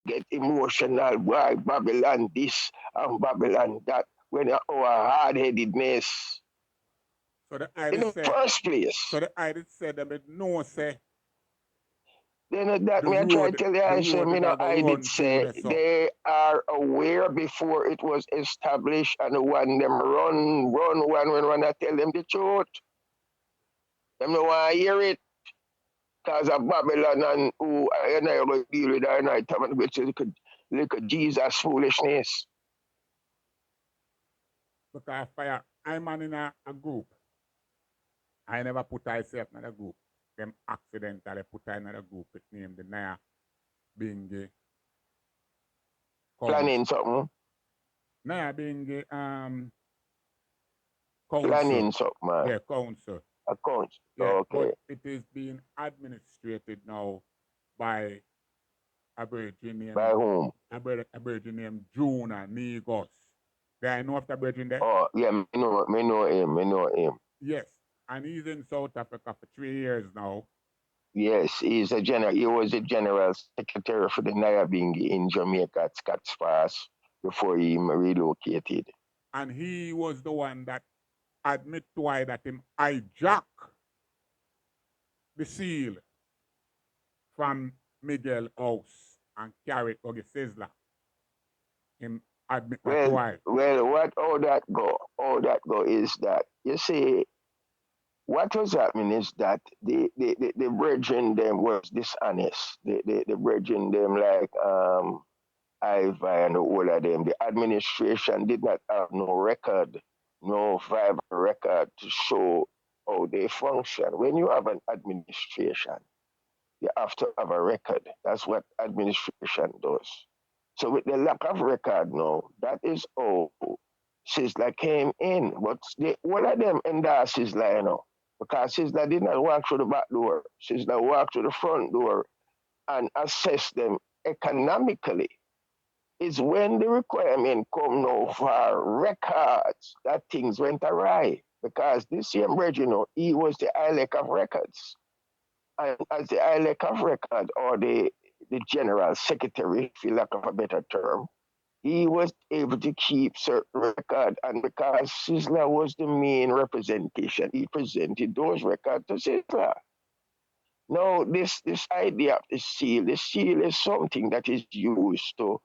get emotional, why Babylon this and Babylon that, when our hard-headedness So the in idea the say, first so place. the idea said that no say Then that me I try to tell you, the I say, road me did no, I go I did run through say the so. they are aware before it was established, and when them run one when I tell them the truth, them no want to hear it. Because of Babylon and who and I will deal with that night time, which is little Jesus foolishness. Because fire, I'm in a group. I never put myself in a group. Them accidentally put I in another group. It named the Naya Bingi Planning Council. something, Naya Bingi Council. planning something, man. Yeah, council. Account. Yeah, but Okay. it is being administrated now by a virgin By named whom? a virgin named Juna Negos. Do I know of the virgin there? Oh, yeah, me know him. Yes. And he's in South Africa for 3 years now. Yes, he was a general secretary for the Nyabingi in Jamaica at Scott's Pass before he relocated. And he was the one that admit to why that him hijack the seal from Miguel House and carry it to Sizzler. Him admit that to Well, why. what all that go? All that go is that you see what was happening is that the brethren them was dishonest. The brethren them like Iva and all of them, the administration did not have no record, no viable record to show how they function. When you have an administration, you have to have a record. That's what administration does. So with the lack of record now, that is how Sizzler came in. But all of them endorse Sizzler, because Sizzler did not walk through the back door. Sizzler walked through the front door and assess them economically. Is when the requirement come now for records that things went awry. Because this same bridge, he was the ILEC of records. And as the ILEC of record, or the general secretary, for lack of a better term, he was able to keep certain record. And because Sizzler was the main representation, he presented those records to Sizzler. Now, this idea of the seal is something that is used to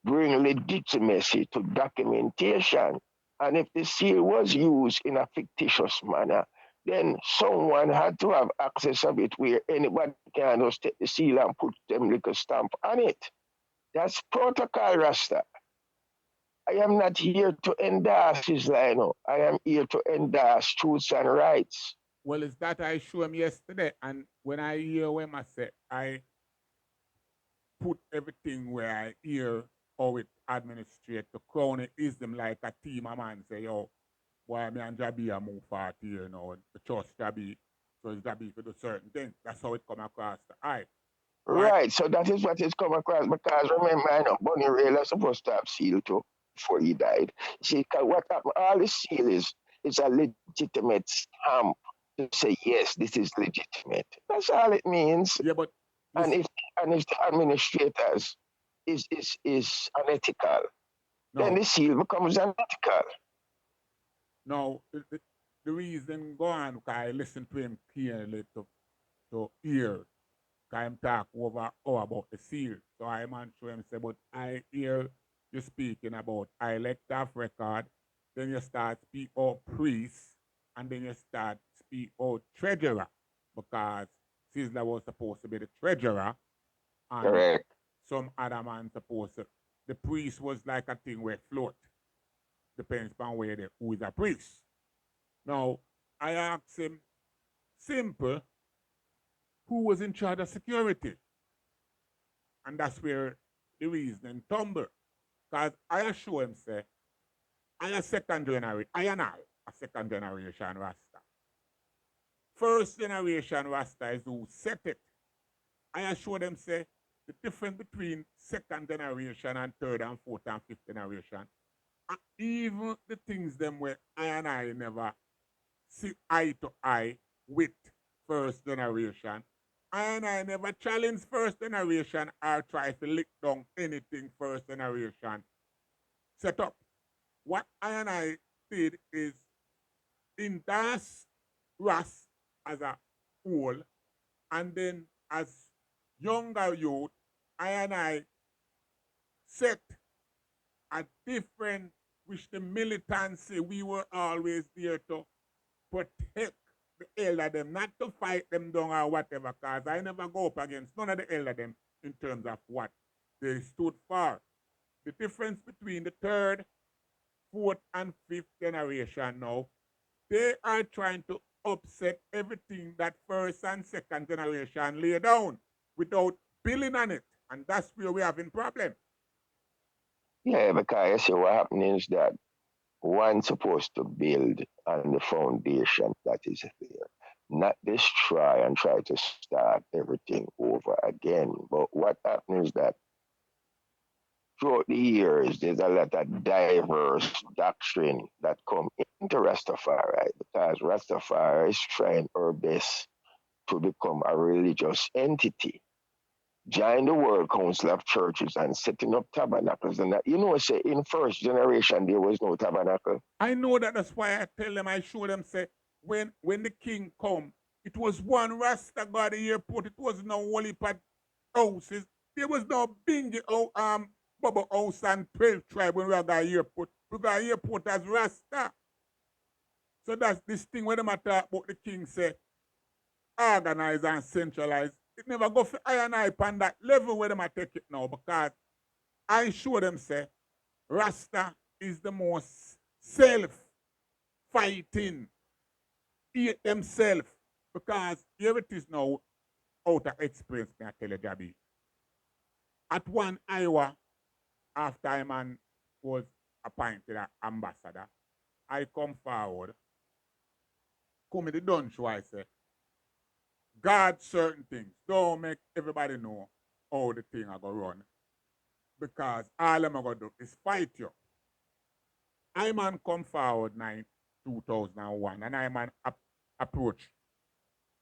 bring legitimacy to documentation. And if the seal was used in a fictitious manner, then someone had to have access of it where anybody can just take the seal and put them little stamp on it. That's protocol, Rasta. I am not here to endorse his line. I am here to endorse truths and rights. Well, it's that I show him yesterday. And when I hear when I say, I put everything where I hear how it administrate the crown is them like a team of man say, yo, boy, me and Jabi are move forward here, the trust Jabi. So it's Jabi for do certain things. That's how it come across the eye. So I Right, so that is what it's come across because remember, I know Bunny Ray was supposed to have seal too before he died. See, 'cause what happened, all the seal is a legitimate stamp to say, yes, this is legitimate. That's all it means. yeah, but And listen, if the administrators is unethical, then no, the seal becomes unethical. no, the reason go on, cause I listen to him clearly to hear, cause him talk over about the seal. So I man show him say, but I hear you speaking about I elect off record, then you start speak out priest, and then you start speak out treasurer, because Sizzler was supposed to be the treasurer, and Correct. some other man supposed to. The priest was like a thing where float, depends on where who is a priest. Now, I asked him, simple, who was in charge of security? And that's where the reasoning tumble. Because I assure him, say, I a second generation, I am not a second generation Rasta. First generation Rasta is who set it. I assure them, say, the difference between second generation and third and fourth and fifth generation, and even the things them where I never see eye to eye with first generation, I never challenge first generation or try to lick down anything first generation set up. What I did is endorse Ras as a whole, and then as younger youth, I set a different, which the militancy, we were always there to protect the elder them, not to fight them down or whatever, because I never go up against none of the elder them in terms of what they stood for. The difference between the third, fourth, and fifth generation now, they are trying to upset everything that first and second generation lay down without building on it. And that's where we're having problem. Yeah, because you see what happening is that one's supposed to build on the foundation that is there, not destroy and try to start everything over again. But what happens is that throughout the years, there's a lot of diverse doctrine that come into Rastafari because Rastafari is trying our best to become a religious entity. Join the World Council of Churches and setting up tabernacles and that. You know, say in first generation there was no tabernacle. I know that, that's why I tell them, I show them, say, when the king come, it was one Rasta God the airport, it was no holy pat houses. There was no bingy Bubble House and 12 tribe when we got airport. We got airport as Rasta. So that's this thing when them talk about the king say organize and centralize. It never go for I and I on that level where them take it now, because I show them say Rasta is the most self-fighting, eat themselves. Because here it is now out of experience, can I tell you, Jabby. At one Iowa, after I man was appointed an ambassador, I come forward, come in the done show, I say, guard certain things. Don't make everybody know how the thing are going to run. Because all I'm going to do is fight you. I man come forward in 2001 and I man approach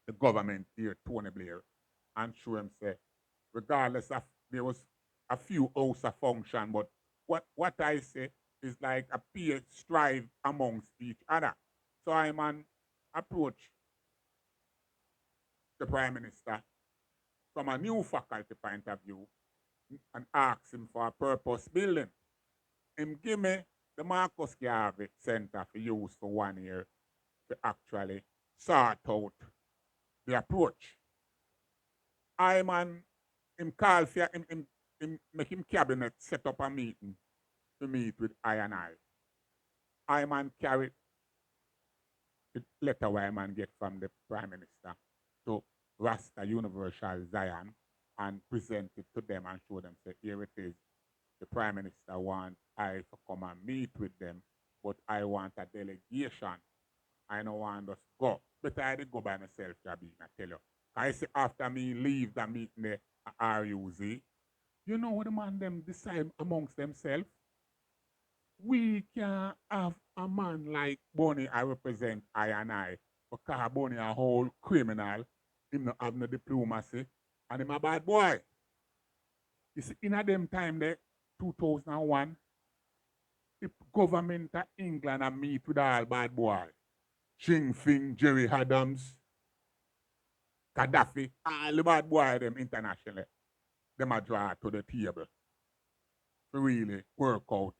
the government here, Tony Blair, and show him say, regardless of, there was a few house of function, but what I say is like a peer strive amongst each other. So I man approach the Prime Minister from a new faculty point of view and ask him for a purpose building. Him give me the Marcus Garvey Center for use for 1 year to actually sort out the approach. I man him call for him make him cabinet set up a meeting to meet with I and I. I man carry the letter where I man get from the Prime Minister to Rasta Universal Zion and present it to them and show them, say, here it is. The Prime Minister want I to come and meet with them, but I want a delegation. I don't want us to go. But I did go by myself, Jabi, I tell you. I say after me leave the meeting there at RUZ, you know what the man them decide amongst themselves? We can have a man like Bunny I represent I and I. Because Bunny a whole criminal, him not have no diplomacy, and him a bad boy. You see, in a them time there, 2001, the government of England a meet with all bad boy. Ching Fing, Jerry Adams, Gaddafi, all the bad boy them internationally. Them a draw to the table to really work out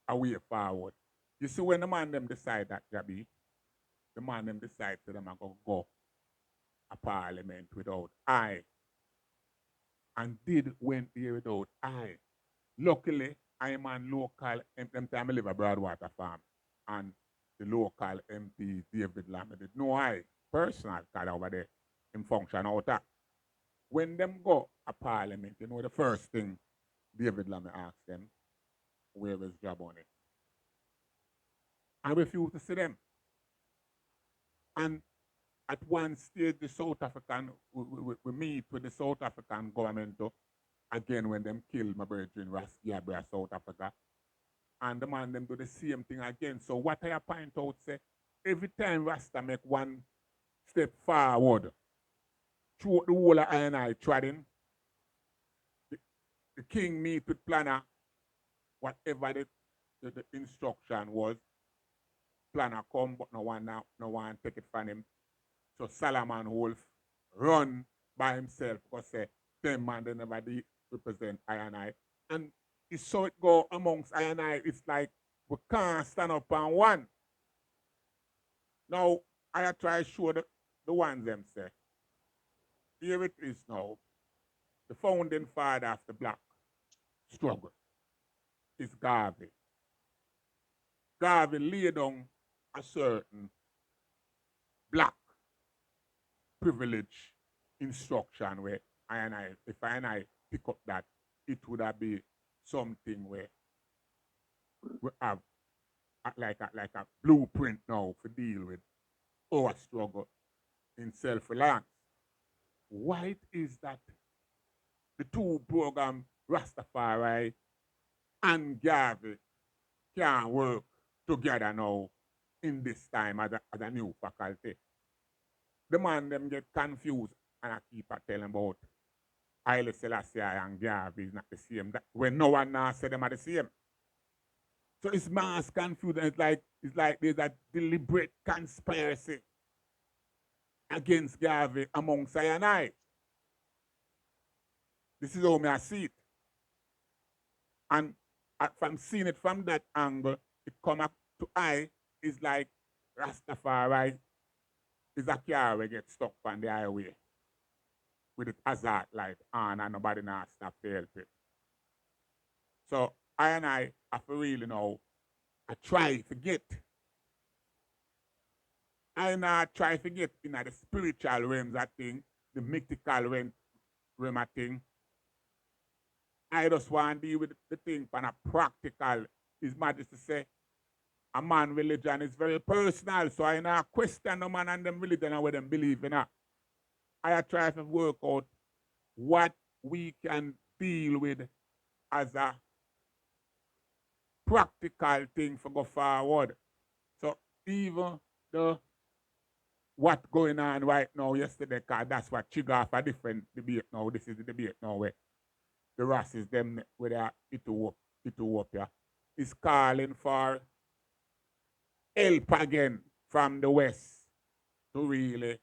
a way forward. You see, when the man them decide that, Jabi, the man them decide to them a go a parliament without I, and did went there without I. Luckily, I'm on local, them time I live at Broadwater Farm, and the local MP, David Lamb, did no I, personal, card over there, in function out of. When them go a parliament, you know the first thing David Lamb asked them, where is Jahbunny? I refuse to see them. And at one stage, the South African, we meet with the South African government again when them kill my brother in Rastafari, South Africa. And the man them do the same thing again. So what I point out say, every time Rasta make one step forward, throughout the whole of I trading, the king meet with planner, whatever the instruction was, planner come, but no one take it from him. So Solomon Wolf run by himself because say them man they never did represent I and I. And it's so it go amongst I and I, it's like we can't stand up on one. Now I try to show the ones them say. Here it is now. The founding father of the black struggle is Garvey. Garvey laid down a certain black privilege instruction where if I and I pick up that, it would have be something where we have like a blueprint now to deal with our struggle in self-reliance. Why it is that the two program Rastafari and Garvey can work together now in this time as a new faculty? The man them get confused and I keep telling about Haile Selassie and Garvey is not the same. That, when no one now said them are the same. So it's mass confusion. It's like there's a deliberate conspiracy against Garvey amongst I and I. This is how I see it. And from seeing it from that angle, it come up to I is like Rastafari is a car where get stuck on the highway with its hazard light on and nobody now stop to help it. So I and I have to really know, I try to get. I now try to get in the spiritual realms that thing, the mythical realm of thing. I just want to deal with the thing from a practical. His Majesty say, a man religion is very personal, so I now question the man and them religion and what them believe in. I try to work out what we can deal with as a practical thing for go forward. So even the what going on right now yesterday, because that's what trigger off a different debate now. This is the debate now where the races, them where they are Ethiopia, is calling for help again from the West to really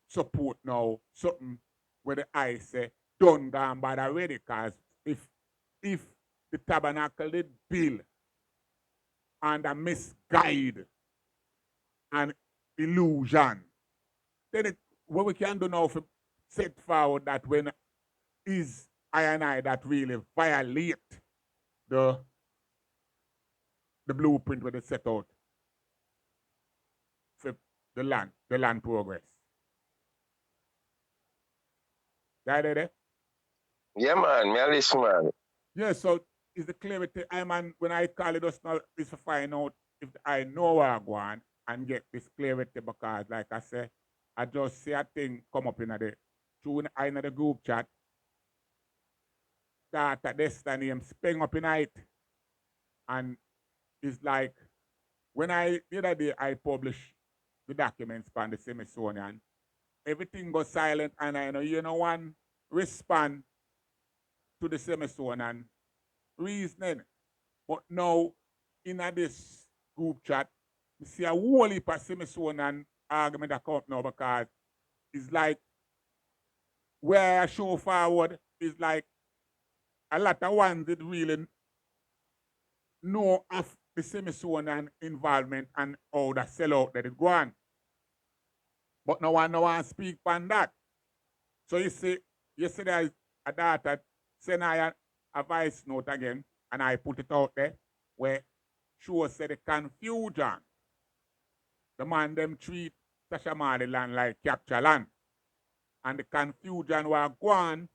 support now something where the I say done gone bad already. Because if the tabernacle did build and a misguide and illusion, then what we can do now for set forward that when is I and I that really violate the blueprint where they set out for the land progress. There? Yeah, man, me a listen, man. Yeah, so is the clarity I man when I call it just now is to find out if I know where I go on and get this clarity because like I say, I just see a thing come up in the through in the group chat that at destiny I'm spring up in it and it's like when the other day I publish the documents on the Smithsonian, everything goes silent and I know you know one respond to the Smithsonian reasoning. But now in this group chat, we see a whole heap of Smithsonian argument that come up now because it's like where I show forward is like a lot of ones that really know of the Smithsonian involvement and how the sellout that is going. But no one speak on that. So you see, yesterday a daughter sent I a voice note again, and I put it out there where she was said the confusion. The man them treat Tashamali land like capture land. And the confusion was going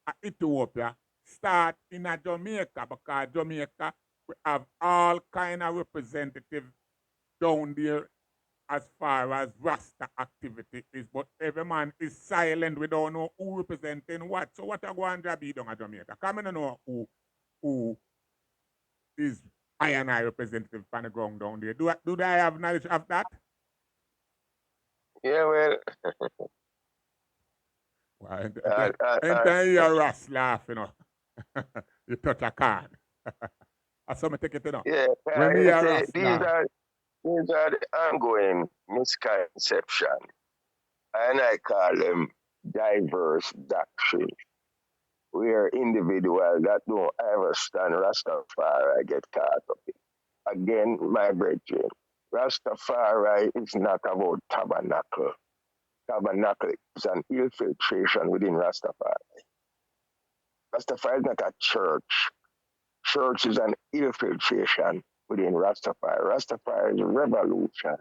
at Ethiopia start in a Jamaica because Jamaica we have all kind of representatives down there as far as Rasta activity is, but every man is silent. We don't know who representing what. So what are going to be down at Jamaica? Come in and know who is I and I representative on the ground down there. Do they have knowledge of that? Yeah, well, Anytime you hear Ras laugh, you know, you touch a card. That's how I take it, you know. yeah, When me hear Ras these laugh. are the ongoing misconception, and I call them diverse doctrines, where individuals that don't understand Rastafari get caught up in. Again, my brethren, Rastafari is not about tabernacle. Tabernacle is an infiltration within Rastafari. Rastafari is not a church. Church is an infiltration within Rastafari. Rastafari is revolution.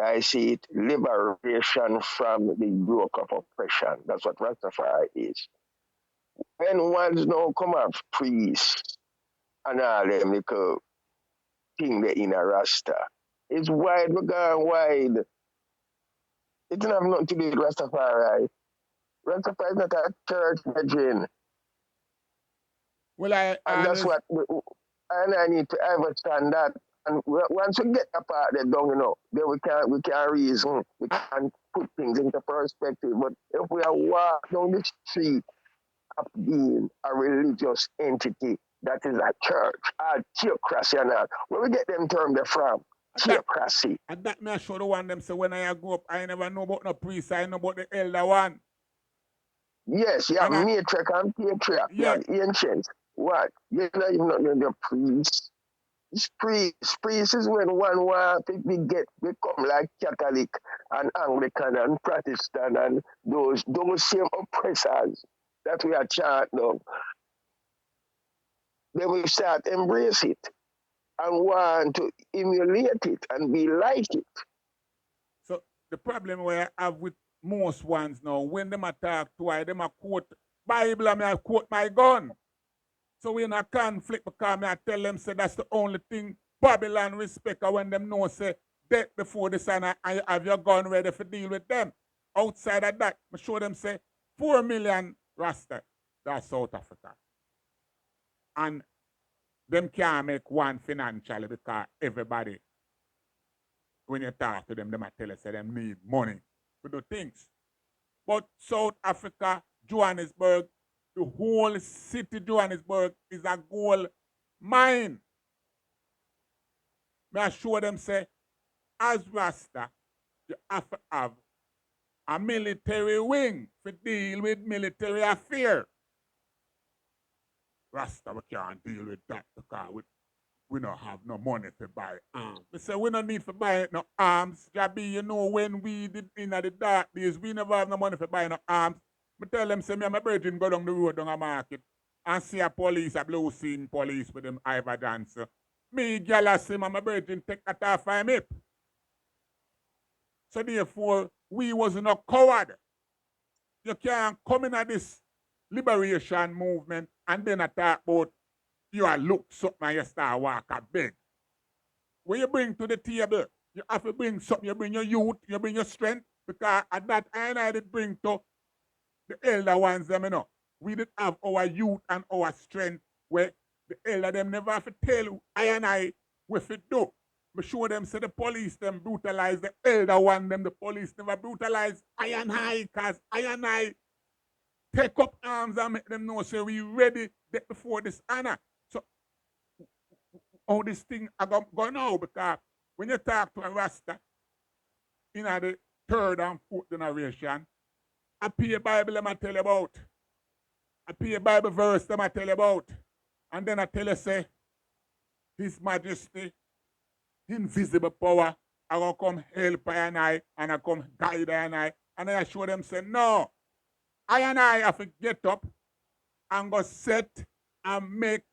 I see it liberation from the yoke of oppression. That's what Rastafari is. When ones now come up priests and all them little thing they in a Rasta, it's wide, we gone wide. It doesn't have nothing to do with Rastafari. Rastafari is not a church, brethren. Well, And that's what and I need to understand that. And once we get apart there down, then we can reason, we can put things into perspective. But if we are walk down the street of being a religious entity that is a church, a theocracy and all, where we get them terms from? Theocracy. And that me I show the one them say when I grew up, I never know about no priest, I know about the elder one. Yes, you have matriarch and patriarch, you have ancients. What? You don't even know the priests. Priest is when one want to become like Catholic and Anglican and Protestant and those same oppressors that we are chant now. They will start embrace it and want to emulate it and be like it. So the problem where I have with most ones now, when them attack twice, them a quote Bible and me I quote my gun. So we in a conflict because me I tell them say that's the only thing Babylon respect when them know say death before the sun and you have your gun ready to deal with them. Outside of that, I show them say 4 million Rasta. That's South Africa. And them can't make one financially because everybody, when you talk to them, they might tell you say them need money to do things. But South Africa, Johannesburg, the whole city Johannesburg is a gold mine. May I show them say, as Rasta, you have to have a military wing to deal with military affairs. Rasta, we can't deal with that because we don't have no money to buy arms. They say we don't need to buy no arms. Jabi, you know, when we did in the dark days, we never have no money to buy no arms. I tell them, say, me and my brethren go down the road, down a market, and see a police, a blue scene police with them Ivor dancer. Me, gyal, see my brethren take that off my hip. So therefore, we was no coward. You can't come in at this liberation movement and then talk about you are look something and you start walk a beg. What you bring to the table, you have to bring something. You bring your youth, you bring your strength, because at that I did bring to the elder ones them, We did have our youth and our strength where the elder them never have to tell I what to do. Me show them say the police them brutalize the elder one them, the police never brutalize I because I take up arms and make them know say we ready before this honor. So how this thing I go now, because when you talk to a Rasta in the third and fourth generation, I pay a Bible them I tell you about. I pay a Bible verse them I tell you about. And then I tell you say, His Majesty, invisible power, I gonna come help I come guide I. And I show them say, no, I have to get up and go set and make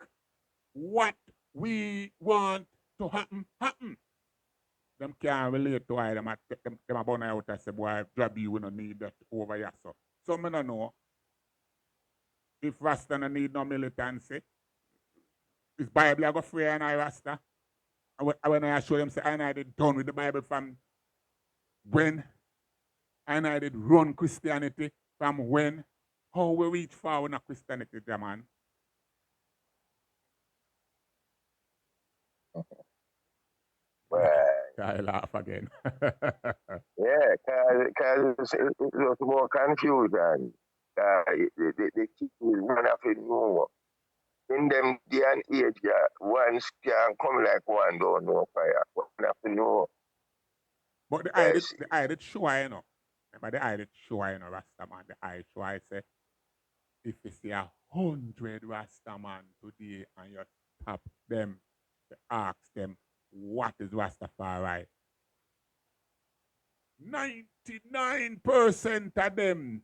what we want to happen. Them can't relate to why them about out and say, boy, job you don't need that over here. So I don't know if Rasta don't need no militancy. Is Bible I go free and I Rasta? And when I show them say I did done with the Bible from when, and I did run Christianity from when, how we reach forward in Christianity, man. Right. I laugh again. Yeah, because it was more confusion. The kids one have to know. In them day and age, one can come like one don't know fire. One have to know. But Yes, the eye did show, you know. Remember the eye did show, you know, Rastaman, the eye show, I say, if you see 100 Rastaman today and you stop them to ask them, what is Rastafari? 99% of them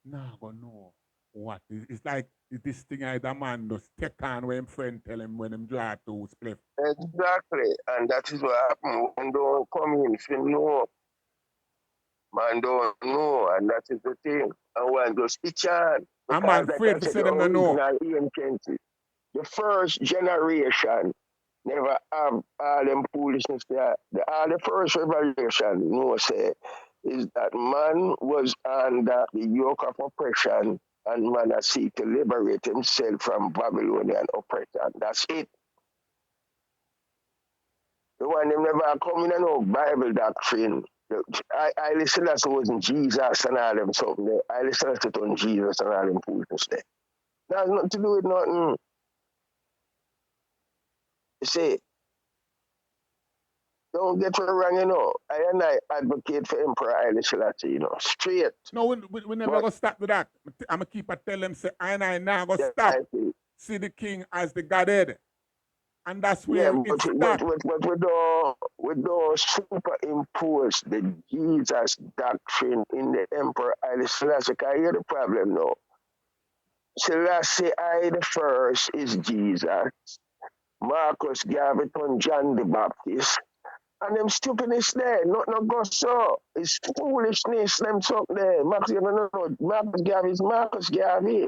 nah gonna know what. It's like this thing either man just take on when friend tell him when him drive to split. exactly. And that is what happened. One don't come in if you know. Man don't know, and that is the thing. And one just pitch on. A man Because like afraid I to said, say the them no know. original ancient, the first generation never have all them foolishness there. The first revelation, say, is that man was under the yoke of oppression and man has seek to liberate himself from Babylonian oppression. That's it. The one them never come in and no Bible doctrine. I listen to it wasn't Jesus and all them something there. I listen to it on Jesus and all them foolishness there. That has nothing to do with nothing. You see, don't get me wrong, I and I advocate for Emperor Haile Selassie, straight. No, we never But go stop with that. I'm gonna keep a tell them say I now go yeah, stop. See the king as the Godhead. And that's yeah, where it stopped. but we don't superimpose the Jesus doctrine in the Emperor Haile Selassie. Can you hear the problem now? Selassie I the first is Jesus. Marcus gave it on John the Baptist. And them stupidness there, not go so. It's foolishness, them something there. Marcus, no. Marcus Garvey is Marcus Garvey.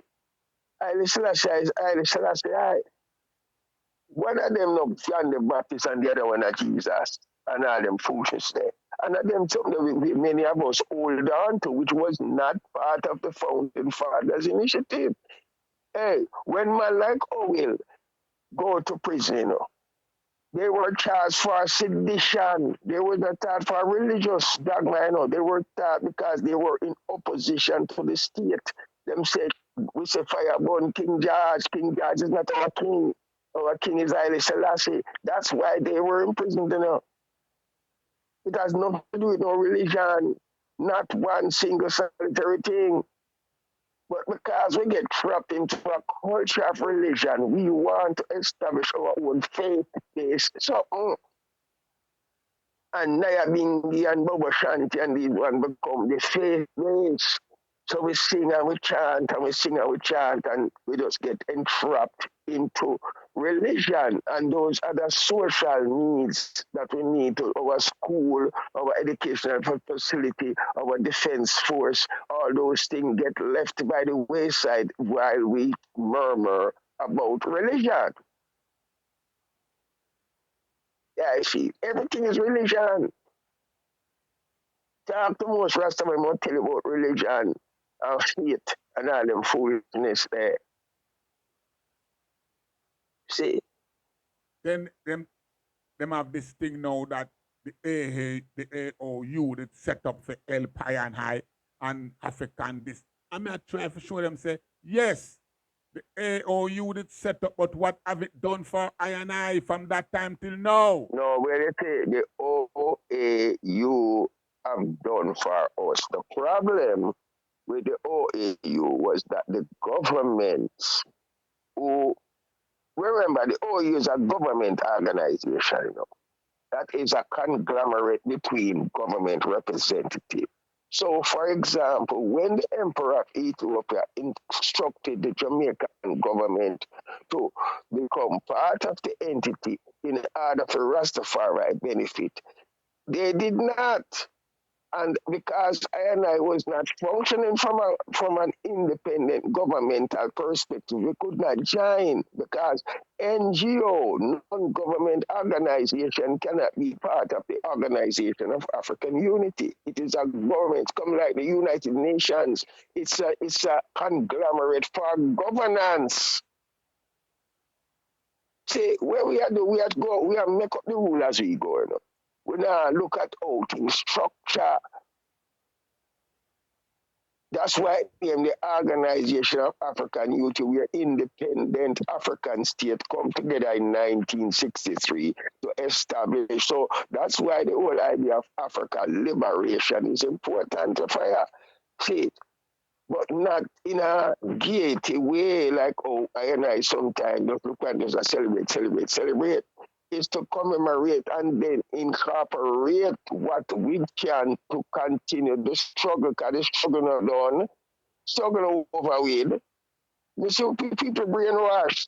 Haile Selassie is Haile Selassie. One of them no John the Baptist and the other one are Jesus. And all them foolishness there. And of them something that many of us hold on to, which was not part of the Founding Fathers initiative. Hey, when man like Owen go to prison, they were charged for sedition. They were not charged for religious dogma. They were charged because they were in opposition to the state. Them say, we say fire burn King George. King George is not our king. Our king is Haile Selassie. That's why they were imprisoned. It has nothing to do with no religion. Not one single solitary thing. But because we get trapped into a culture of religion, we want to establish our own faith-based something. And Nyabingi and Bobo Shanti and these one become the faith-based. So we sing and we chant and we sing and we chant and we just get entrapped into religion and those other social needs that we need to our school, our educational facility, our defense force, all those things get left by the wayside while we murmur about religion. Yeah, I see. Everything is religion. Talk to most Rastaman will tell you about religion and faith and all them foolishness there. See, Then them have this thing now that the AOU that set up for help high and high and African this. I'm not trying to show them say, yes, the AOU that set up, but what have it done for I and I from that time till now? no, where they say the OAU have done for us. The problem with the OAU was that the governments who remember the OAU is a government organization. That is a conglomerate between government representatives. So, for example, when the Emperor of Ethiopia instructed the Jamaican government to become part of the entity in order for Rastafari benefit, they did not. And because I and I was not functioning from an independent governmental perspective, we could not join because NGO, non-government organization, cannot be part of the Organization of African Unity. It is a government, come like the United Nations. It's a conglomerate for governance. See, where we are to go, we are make up the rule as we go. We now look at how things structure. That's why the Organization of African Unity, we are independent African state, come together in 1963 to establish. So that's why the whole idea of African liberation is important for you. See, but not in a gaiety way like, oh, I and I sometimes just look at this as celebrate. Is to commemorate and then incorporate what we can to continue the struggle, because the struggle not done, struggle over with. You see people brainwashed.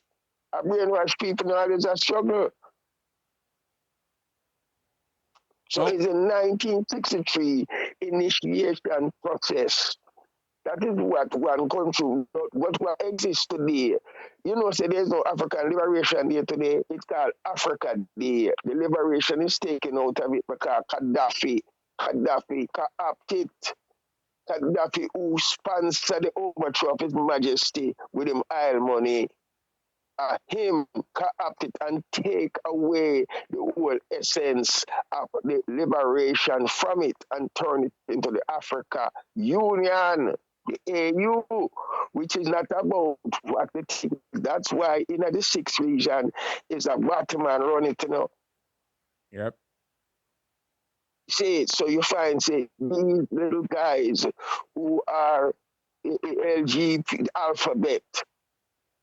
I brainwash people now, there's a struggle. So it's a 1963 initiation process. That is what one country, what exists today. You know, say there's no African Liberation Day today. It's called Africa Day. The liberation is taken out of it because Gaddafi co-opted. Gaddafi, who sponsored the overthrow of His Majesty with him oil money, him co-opt it and take away the whole essence of the liberation from it and turn it into the Africa Union, the AU, which is not about what the thing. That's why in the sixth region is a Batman run it, you know. Yep. Say, so you find, say, these little guys who are LGBT alphabet,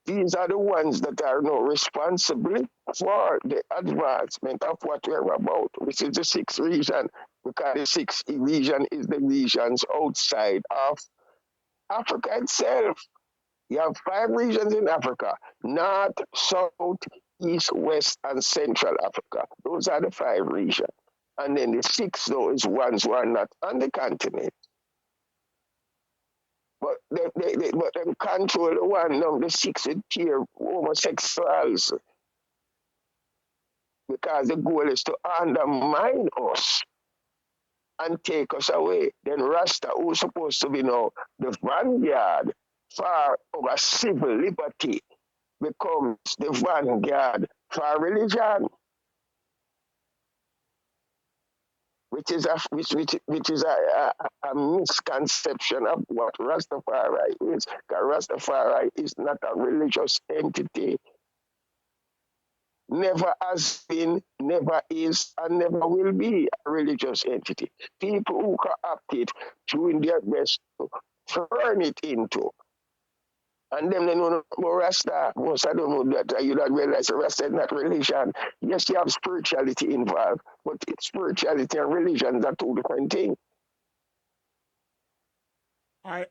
these are the ones that are now responsible for the advancement of what we're about, which is the sixth region, because the sixth region is the regions outside of Africa itself. You have 5 regions in Africa: North, South, East, West, and Central Africa. Those are the 5 regions. And then the 6, though, is ones who are not on the continent. But they control the one, now the 6 with tier homosexuals, because the goal is to undermine us and take us away. Then Rasta, who's supposed to be now the vanguard for our civil liberty, becomes the vanguard for religion, which is a misconception of what Rastafari is. Because Rastafari is not a religious entity. Never has been, never is, and never will be a religious entity. People who co-opt it doing their best to turn it into. And them they know about Rasta. Most of them know that you don't realize Rasta is not religion. Yes, you have spirituality involved, but spirituality and religion are 2 different things. I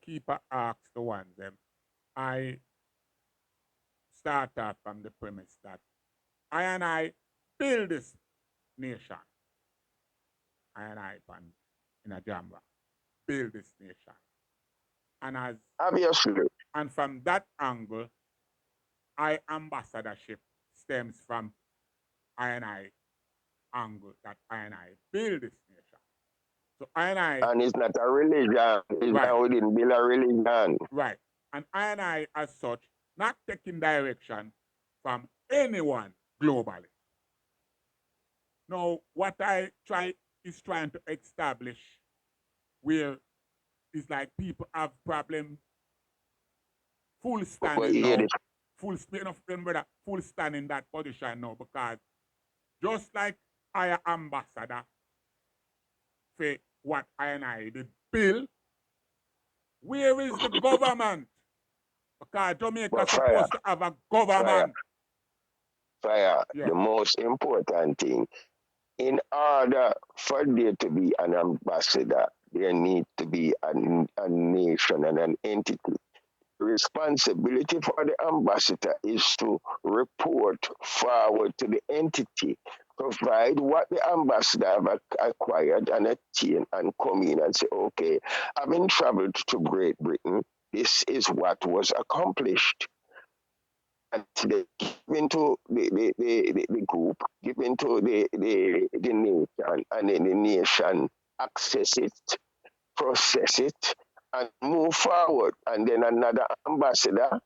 keep ask the one them. I start off from the premise that I and I build this nation. I and I in a jamba build this nation. And as Obviously. and from that angle, I ambassadorship stems from I and I angle that I and I build this nation. So I and I And it's not a religion. It's right, not within build a religion. right. And I and I as such, not taking direction from anyone globally. Now, what I try is trying to establish where it's like people have problem full But standing here now, this full brother, full stand in that position now because just like I am ambassador for what I and I did bill, where is the government? Because Jamaica fire, supposed to have a fire, government. fire. Yeah. The most important thing, in order for there to be an ambassador, there need to be a nation and an entity. The responsibility for the ambassador is to report forward to the entity, provide what the ambassador have acquired and attained, and come in and say, okay, having traveled to Great Britain, this is what was accomplished. And they give into the group, give into the nation, and then the nation access it, process it, and move forward. And then another ambassador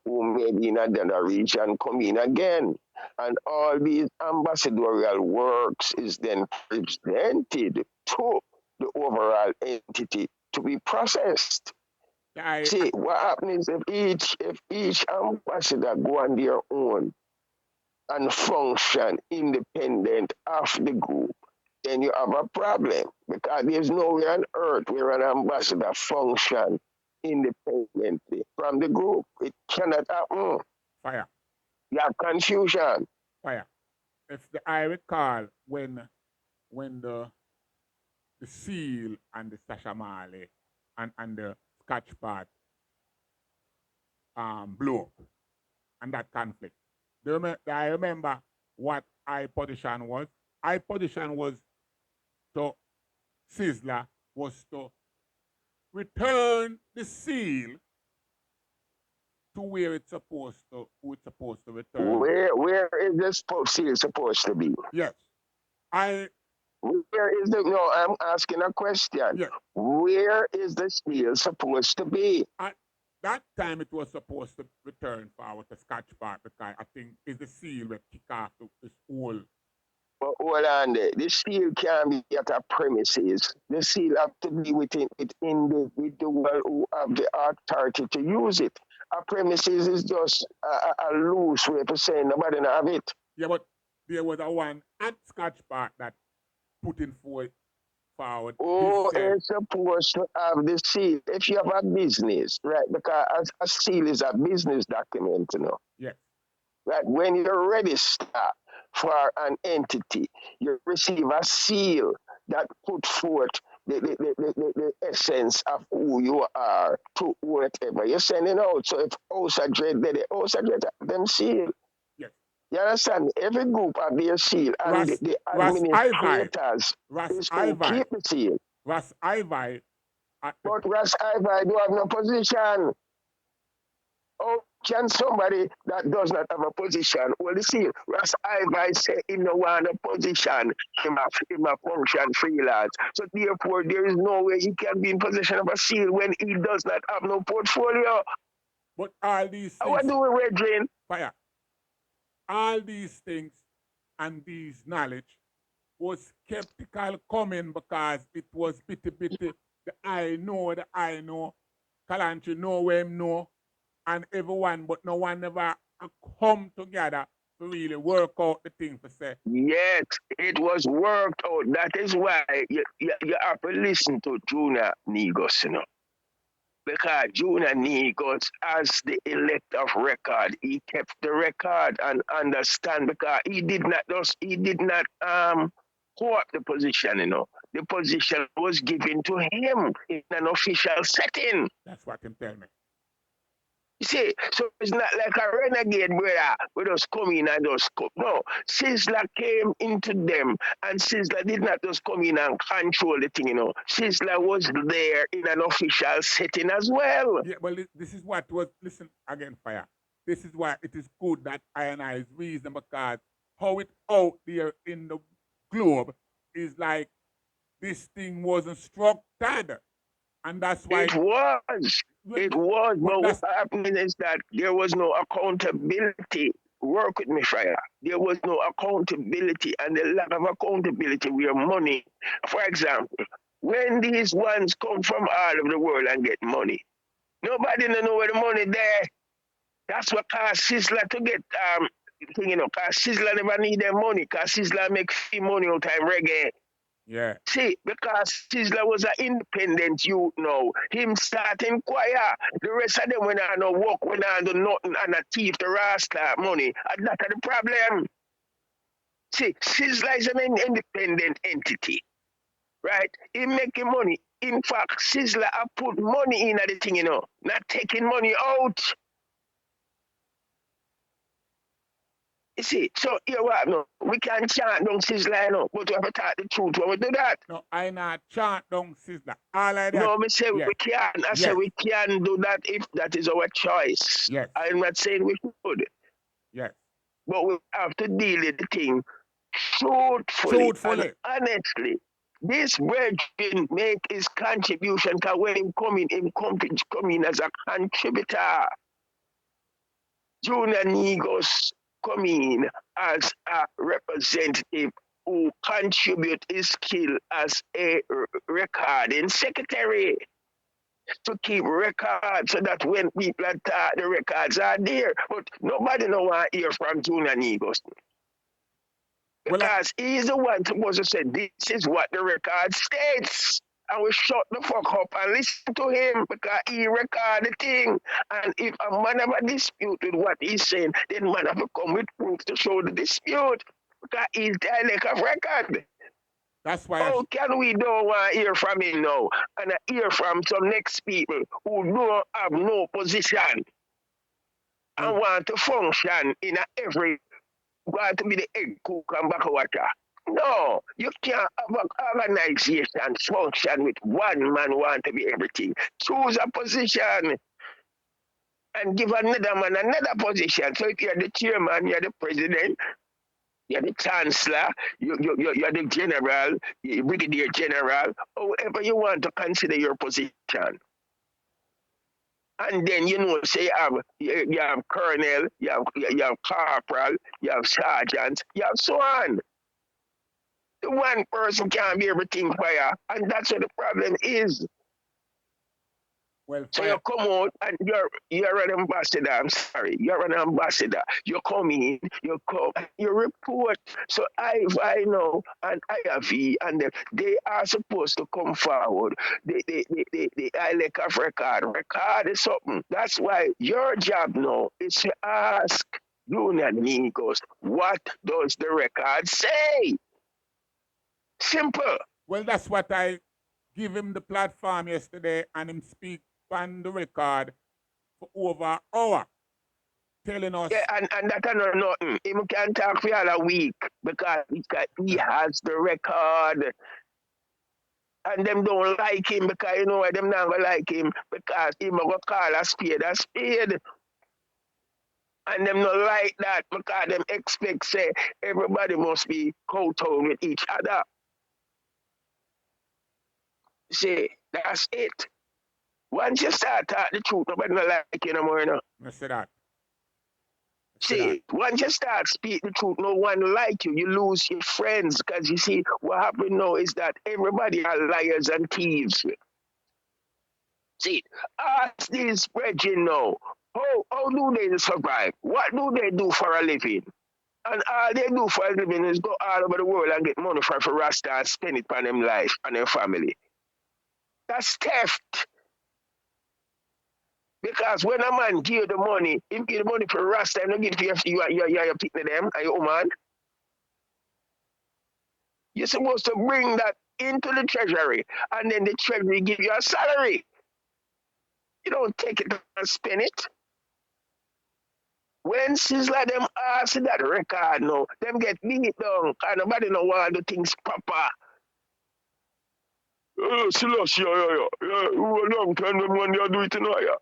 who may be in another region come in again. And all these ambassadorial works is then presented to the overall entity to be processed. See, what happens if each ambassador go on their own and function independent of the group, then you have a problem because there's nowhere on earth where an ambassador function independently from the group. It cannot happen. Fire. You have confusion. Fire. If I recall when the seal and the Sasha Marley and the Scotch part blew up and that conflict. I remember what I position was. I position was to Sizzler was to return the seal to where it's supposed to return. Where is this seal supposed to be? Yes. Where is the no, I'm asking a question. Yes. Where is the seal supposed to be? At that time it was supposed to return forward to Scotch Park because I think it's the seal that kick off this whole. But hold on there. The seal can't be at a premises. The seal have to be with the one who have the authority to use it. A premises is just a loose way to say nobody have it. Yeah, but there was a one at Scotch Park that put in forward. Oh, it's supposed to have the seal. If you have a business, right? Because a seal is a business document, you know. Yes. Right? When you register for an entity, you receive a seal that put forth the essence of who you are to whatever you're sending out. So if Osadred did it, Osadred have them seal. Yes. You understand? Every group have their seal, and the administrators is who keep the seal. Ras Ivi. But Ras Ivi do have no position. Oh, can somebody that does not have a position? Well, you see, Ras Ivi say he no want a position, him a function freelance. So therefore, there is no way he can be in possession of a seal when he does not have no portfolio. But all these things. What do we read, Fire. All these things and these knowledge was skeptical coming because it was bitty. The I know. Kalantri know where him know. And everyone, but no one never come together to really work out the thing to say. Yes, it was worked out. That is why you have to listen to Junior Negos, you know. Because Junior Negos, as the elect of record, he kept the record and understand because he did not co-op the position, you know. The position was given to him in an official setting. That's what him tell me. You see, so it's not like a renegade brother we just come in and just come. No, Sizzler came into them, and Sizzler did not just come in and control the thing, you know. Sizzler was there in an official setting as well. Yeah, well, this is what was, listen again, Fire. This is why it is good that I is reason because how it out there in the globe is like this thing wasn't structured. And that's why it was. It was. But what happened is that there was no accountability. Work with me, Fire. There was no accountability, and the lack of accountability where money. For example, when these ones come from all over the world and get money, nobody know where the money there. That's what caused Sizzler to get you know, cause Sizzler never need their money, cause Sizzler make free money all time reggae. Yeah. See, because Sizzler was an independent youth now. Him start inquire. The rest of them when I no work, when I do nothing and a thief the Rasta money. And that's the problem. See, Sizzler is an independent entity. Right? He making money. In fact, Sizzler I put money in at the thing, you know, not taking money out. You see, so here what no, we can chant down Sizzler, no, but we have to talk the truth when we do that. No, I not chant down Sizzler. All like that. No, me say we can. I say we can do that if that is our choice. Yes. I'm not saying we should. Yes. But we have to deal with the thing truthfully. And honestly. this brethren make his contribution, because when him come in as a contributor. Junior Negos come in as a representative who contribute his skill as a recording secretary to keep records so that when people attack, the records are there. But nobody no want to hear from Junior Negos. Because he's the one supposed to say, this is what the record states. And we shut the fuck up and listen to him because he record the thing. And if a man have a dispute with what he's saying, then man have to come with proof to show the dispute. Because he's dialect of record. That's why. How can we don't want to hear from him now and hear from some next people who don't have no position and want to function in every, want to be the egg cook and back water? No, you can't have an organization function with one man want to be everything. Choose a position and give another man another position. So if you're the chairman, you're the president, you're the chancellor, you're the general, you're brigadier general, however you want to consider your position. And then say you have colonel, you have corporal, you have sergeant, you have so on. The one person can't be everything fire, and that's what the problem is. Well, so you come out and you're an ambassador. I'm sorry, you're an ambassador. You come in, you come, you report. So I know, and IFE, and they are supposed to come forward. I like a record is something. That's why your job now is to ask Union Negos, what does the record say? Simple. Well, that's what I give him the platform yesterday, and him speak on the record for over an hour, telling us. Yeah, and that I know nothing. He can talk for all a week because he has the record. And them don't like him because you know why them not gonna like him, because he gonna call a spade a spade. And them not like that because them expect say everybody must be kowtown with each other. See, that's it. Once you start talking the truth, nobody not like you no more, you know. I say that. See, once you start speak the truth, no one like you. You lose your friends because you see what happened now is that everybody are liars and thieves. See, ask these brethren now, how do they survive? What do they do for a living? And all they do for a living is go all over the world and get money for Rasta and spend it on them life and their family. That's theft. Because when a man give the money, he give the money for Rasta and give it for your picking them and your woman. You're supposed to bring that into the treasury, and then the treasury give you a salary. You don't take it and spend it. When Sizzler them ask that record now, them get beat down, and nobody know why the things proper. Selassie, long time when you do it in here.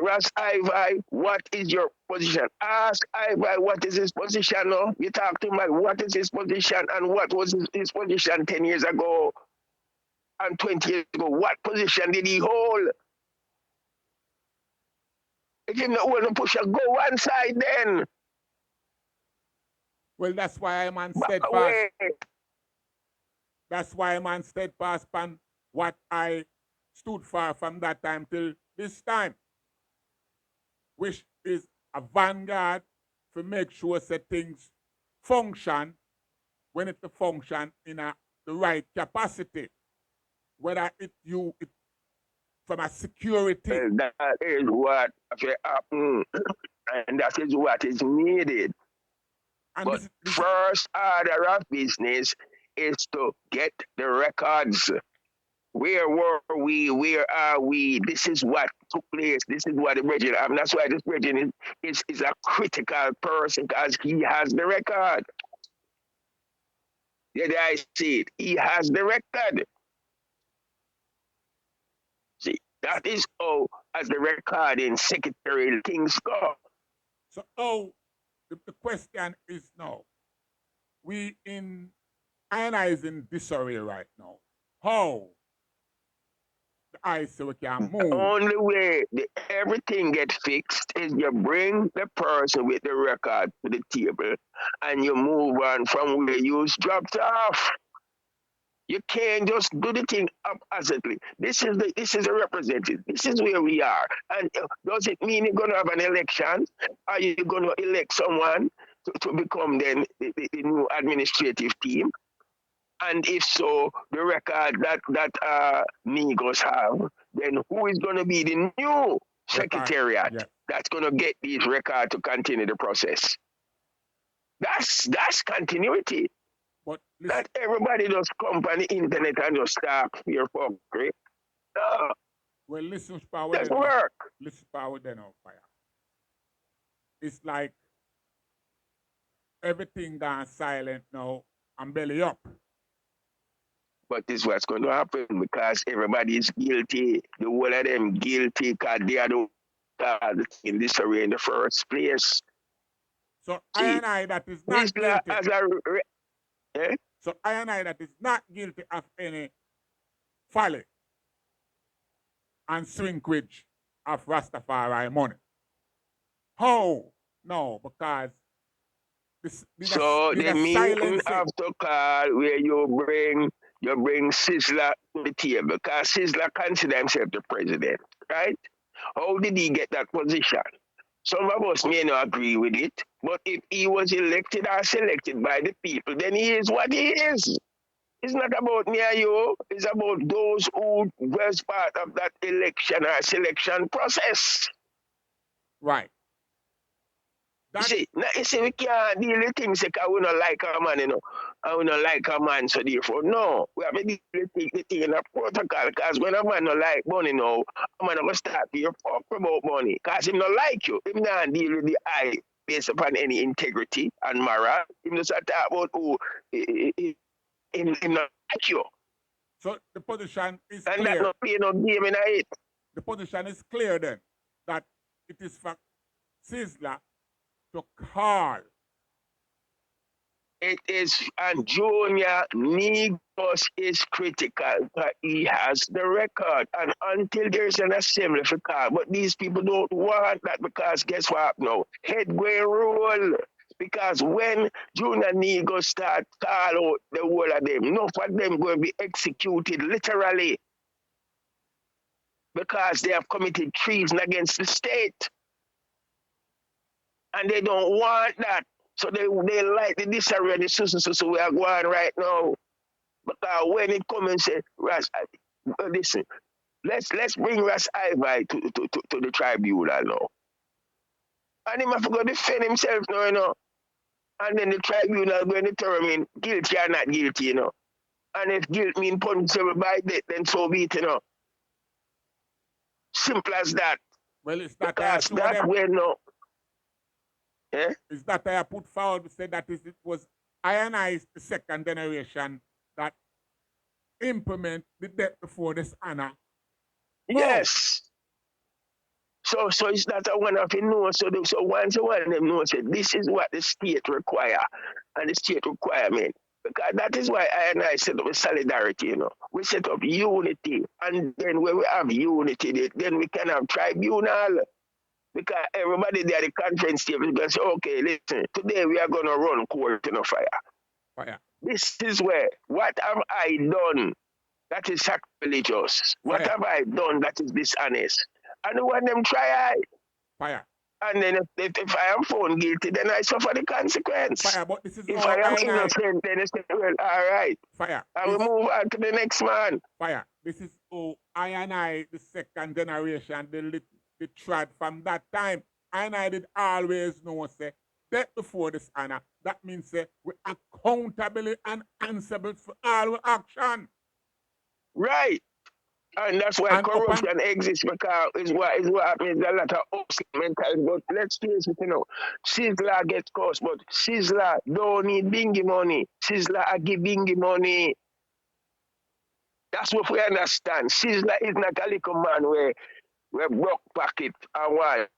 Ras Ivy, what is your position? Ask Ivy what is his position now. You talk to him about what is his position and what was his position 10 years ago and 20 years ago. What position did he hold? If you not want to push go one side then. Well, that's why I'm on steadfast. That's why I'm on steadfast on what I stood for from that time till this time, which is a vanguard to make sure that things function when it function in the right capacity. Whether it from a security. Well, that is what happened, and that is what is needed. And but this first order of business is to get the records. Where were we? Where are we? This is what took place. This is what the brethren. That's why this brethren is a critical person, because he has the record. Yeah, I see it. He has the record. See, that is how, as the recording secretary, things go. So, the question is now, we in I is in disarray right now. How I say we can The move. only way everything gets fixed is you bring the person with the record to the table and you move on from where you dropped off. You can't just do the thing oppositely. This is a representative. This is where we are. And does it mean you're gonna have an election? Are you gonna elect someone to become then the new administrative team? And if so, the record that Migos have, then who is going to be the new Record. secretariat Yeah. that's going to get these records to continue the process? That's continuity. But listen, Not everybody just come on the internet and just start fear fuckery. No, well, listen, power doesn't then now. work. Listen, power then now, fire. It's like everything gone silent now and belly up. But this is what's going to happen because everybody is guilty. The whole of them guilty because they are the in this array in the first place. So See, I that is not Whistler guilty. as a eh? So I that is not guilty of any folly and swinkwage of Rastafari money. How? No, because this So did the a meeting silence it. have to call where you bring Sizzler to the table because Sizzler consider himself the president, right? How did he get that position? Some of us may not agree with it, but if he was elected or selected by the people, then he is what he is. It's not about me and you. It's about those who was part of that election or selection process. Right. You see, we can't deal with things because we don't like a man, and we don't like a man, so therefore, no. We have to deal with the thing in a protocol, because when a man don't like money now, a man will start to fuck about money, because he don't like you. He not deal with the eye based upon any integrity and moral. He just talk about who he not like you. So the position is And that clear. not play no game in it. The position is clear then that it is for Sizzler to call. It is, and Junior Negos is critical, but he has the record. And until there's an assembly for call, but these people don't want that because guess what now? Head going roll. Because when Junior Negos start call out the whole of them, enough of them going to be executed literally because they have committed treason against the state. And they don't want that. So they like the disarray, the so we are going right now. Because when it comes and say, Ras, listen, let's bring Ras Ivi to the tribunal now. And he must go defend himself now, And then the tribunal going to determine guilty or not guilty, And if guilt means punishable by death, then so be it, Simple as that. Well, it's that I Because show that them. way now. Yeah? Is that I put forward to say that it was I the second generation that implement the death before dishonor. Yes. So it's not a one of you know. So once one of them knows that this is what the state require and the state requirement. Because that is why I set up a solidarity, We set up unity. And then when we have unity, then we can have tribunal. Because everybody there at the conference table is going to say, okay, listen, today we are going to run court in a fire. Fire. This is where, what have I done that is sacrilegious? What have I done that is dishonest? And when them try I. Fire. And then if I am found guilty, then I suffer the consequence. Fire, but this is if I am innocent, then it's well, all right. Fire. I will move on to the next man. Fire. This is I, the second generation, the trad from that time. I did always know, say, death before dishonor. That means, say, we accountable and answerable for all our action. Right. And that's why corruption exists, because is what happens. A lot of mental. But let's face it, Sizzler gets cost, but Sizzler don't need bingy money. Sizzler I give bingy money. That's what we understand. Sizzler is not a little man where broke pocket and want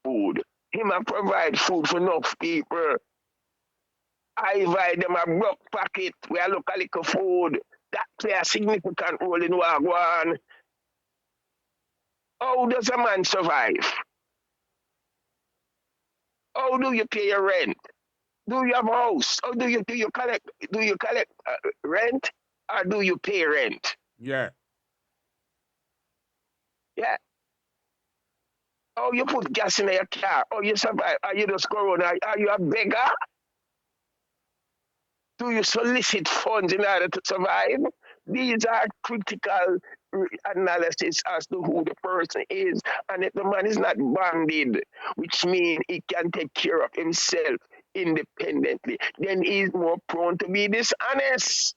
food. Him a provide food for enough people. I buy them a broke pocket, we a look a little food. That play a significant role in what go on. How does a man survive? How do you pay your rent? Do you have a house? Or do you collect rent or do you pay rent? Yeah. Yeah. Oh, you put gas in your car. Oh, you survive. Are you just go around? Are you a beggar? Do you solicit funds in order to survive? These are critical analysis as to who the person is. And if the man is not bonded, which means he can take care of himself independently, then he's more prone to be dishonest.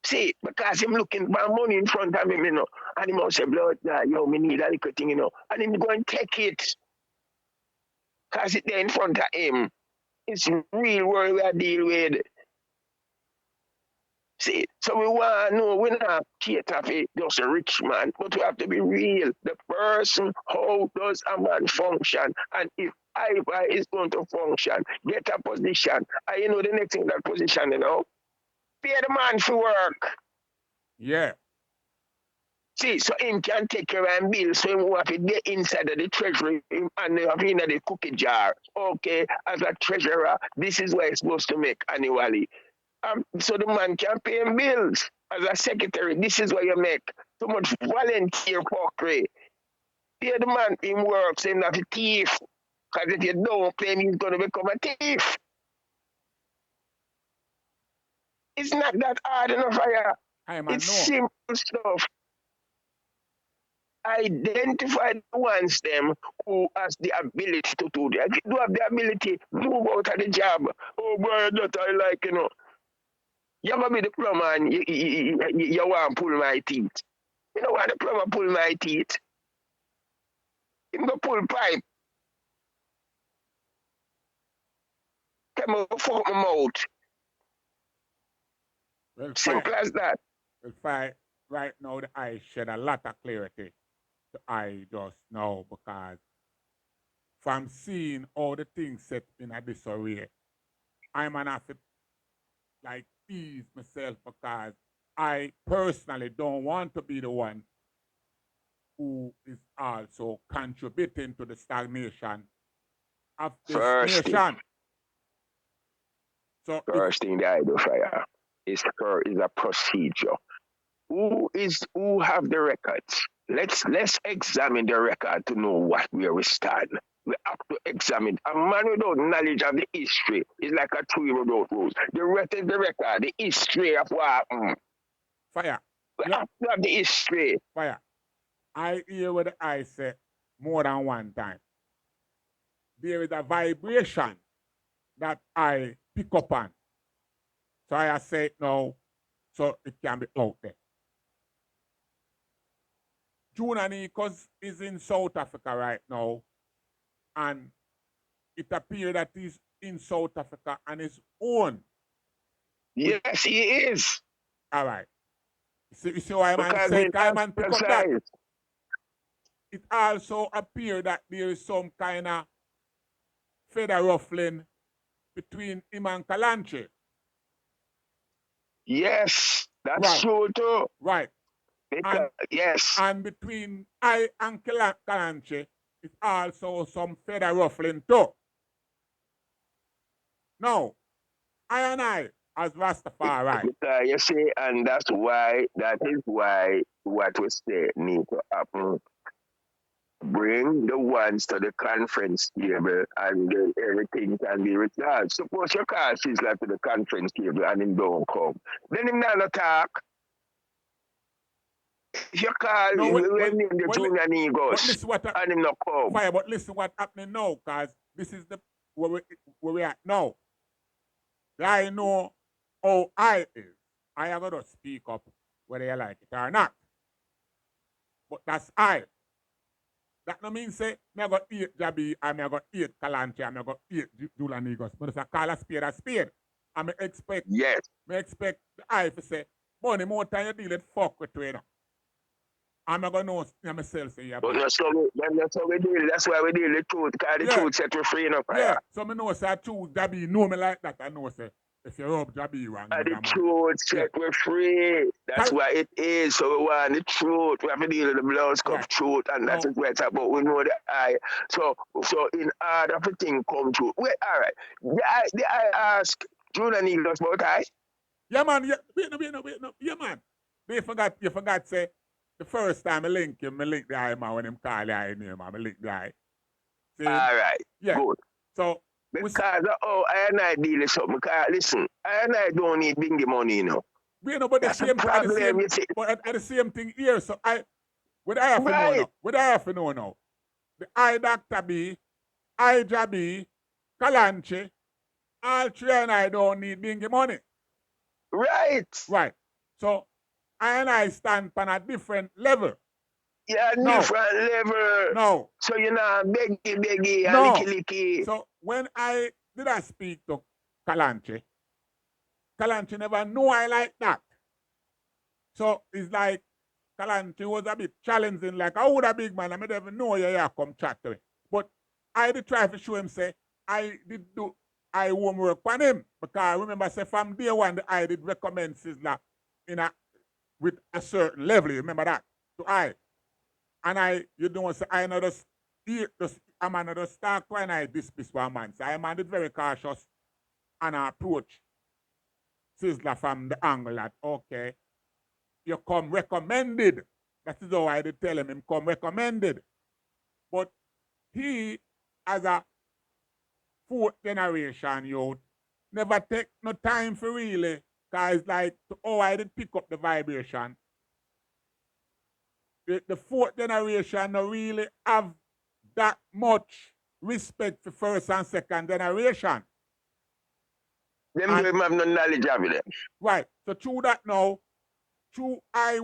See, because him looking for money in front of him, and he must say, blood, yo, me need a little thing, and him go and take it, because it there in front of him. It's real world we are dealing with. See, so we want to know, we not cater for just a rich man, but we have to be real. The person, how does a man function? And if I is going to function, get a position, and the next thing that position, pay the man for work. Yeah. See, so him can take care of bills, so him have to get inside of the treasury and have in the cookie jar. Okay, as a treasurer, this is what he's supposed to make annually. So the man can pay him bills. As a secretary, this is what you make. So much volunteer fuckery. Pay the man, him works, him not a thief. Because if you don't pay him, he's going to become a thief. It's not that hard enough, fire. It's simple stuff. Identify the ones them who has the ability to do that. If you do have the ability, move out of the job. Oh boy, that I like, You're gonna be the plumber and you want to pull my teeth. You don't want the plumber pull my teeth. Him go pull pipe. Come on, fuck my mouth. Well, Simple as that. Well, right now, the I shed a lot of clarity to I just now because from seeing all the things set in a disarray, I'm an have to like ease myself because I personally don't want to be the one who is also contributing to the stagnation of this First thing, nation. So first thing that I do fire is a procedure. Who have the records? Let's examine the record to know where we stand. We have to examine. A man without knowledge of the history is like a tree without roots. The rest is the record, the history of what happened. Fire. We have to have the history. Fire. I hear what I say more than one time. There is a vibration that I pick up on. So I say it now so it can be out there. Jahbunny is in South Africa right now, and it appears that he's in South Africa on his own. Yes, he is. All right. You see why man say man pick up that? It also appears that there is some kind of feather ruffling between him and Kalanche. Yes, that's true too. Right. Yes. And between I and Kalanche, it's also some feather ruffling too. No, I as Rastafari. You see, and that is why what we say need to happen. Bring the ones to the conference table and everything can be resolved. Suppose your call Sizzla to the conference table and him don't come. Then him not talk. If you call when the junior Negos and him not come. Fire, but listen what's happening now, because this is the where we are now. I know how I is. I have got to speak up whether you like it or not. But that's I. That no mean say me I got 8 Jabby and me I got 8 Kalanche and me I got 8 Jula Negos. But if I call a spade a spade, I me expect the I to say, Bunny, more time you deal with fuck with you, I'm not going to know myself say yeah. But that's how we deal. That's why we deal the truth. Because the truth set we free enough. Yeah. So I know say truth Jabby know me like that. I know say if you rub Jabby wrong, and the truth set we free. That's why it is. So we want the truth. We have to deal with the blood of truth, and that's what it's about. We know the eye. So in order for things come true. Wait, all right. The I ask Junior Negus about I. Yeah, man. Yeah, wait, no. Yeah, man. You forgot, say, the first time I link the eye, man, when him call the eye name, man, I link the eye. See? All right. Yeah. Good. So, because I and I deal with something. Because listen, I and I don't need bingy money, you know. We know, but that's the same thing here. So what I have to know now? What I have to know now? The I Dr. B, I Jabi, Kalanchi, all three and I don't need bingy money. Right. Right. So I and I stand on a different level. Yeah, different level. No. So you know, beggy, and licky. So when I speak to Kalanchi never know I like that. So it's like Kalanchi was a bit challenging, like I would a big man, I never know you come chat to me. But I did try to show him, say, I did do I homework on him. Because I remember say from day one I did recommend Sizzler with a certain level, you remember that? So and you don't say I know I'm another start when I dismiss one man. So I'm very cautious and I approach Sizzler from the angle that okay, you come recommended. That is how I did tell him come recommended. But he, as a fourth generation youth, never take no time for really, because like, I did pick up the vibration. The fourth generation don't really have that much respect for first and second generation. Them don't have no knowledge of it. Right. So through that now, I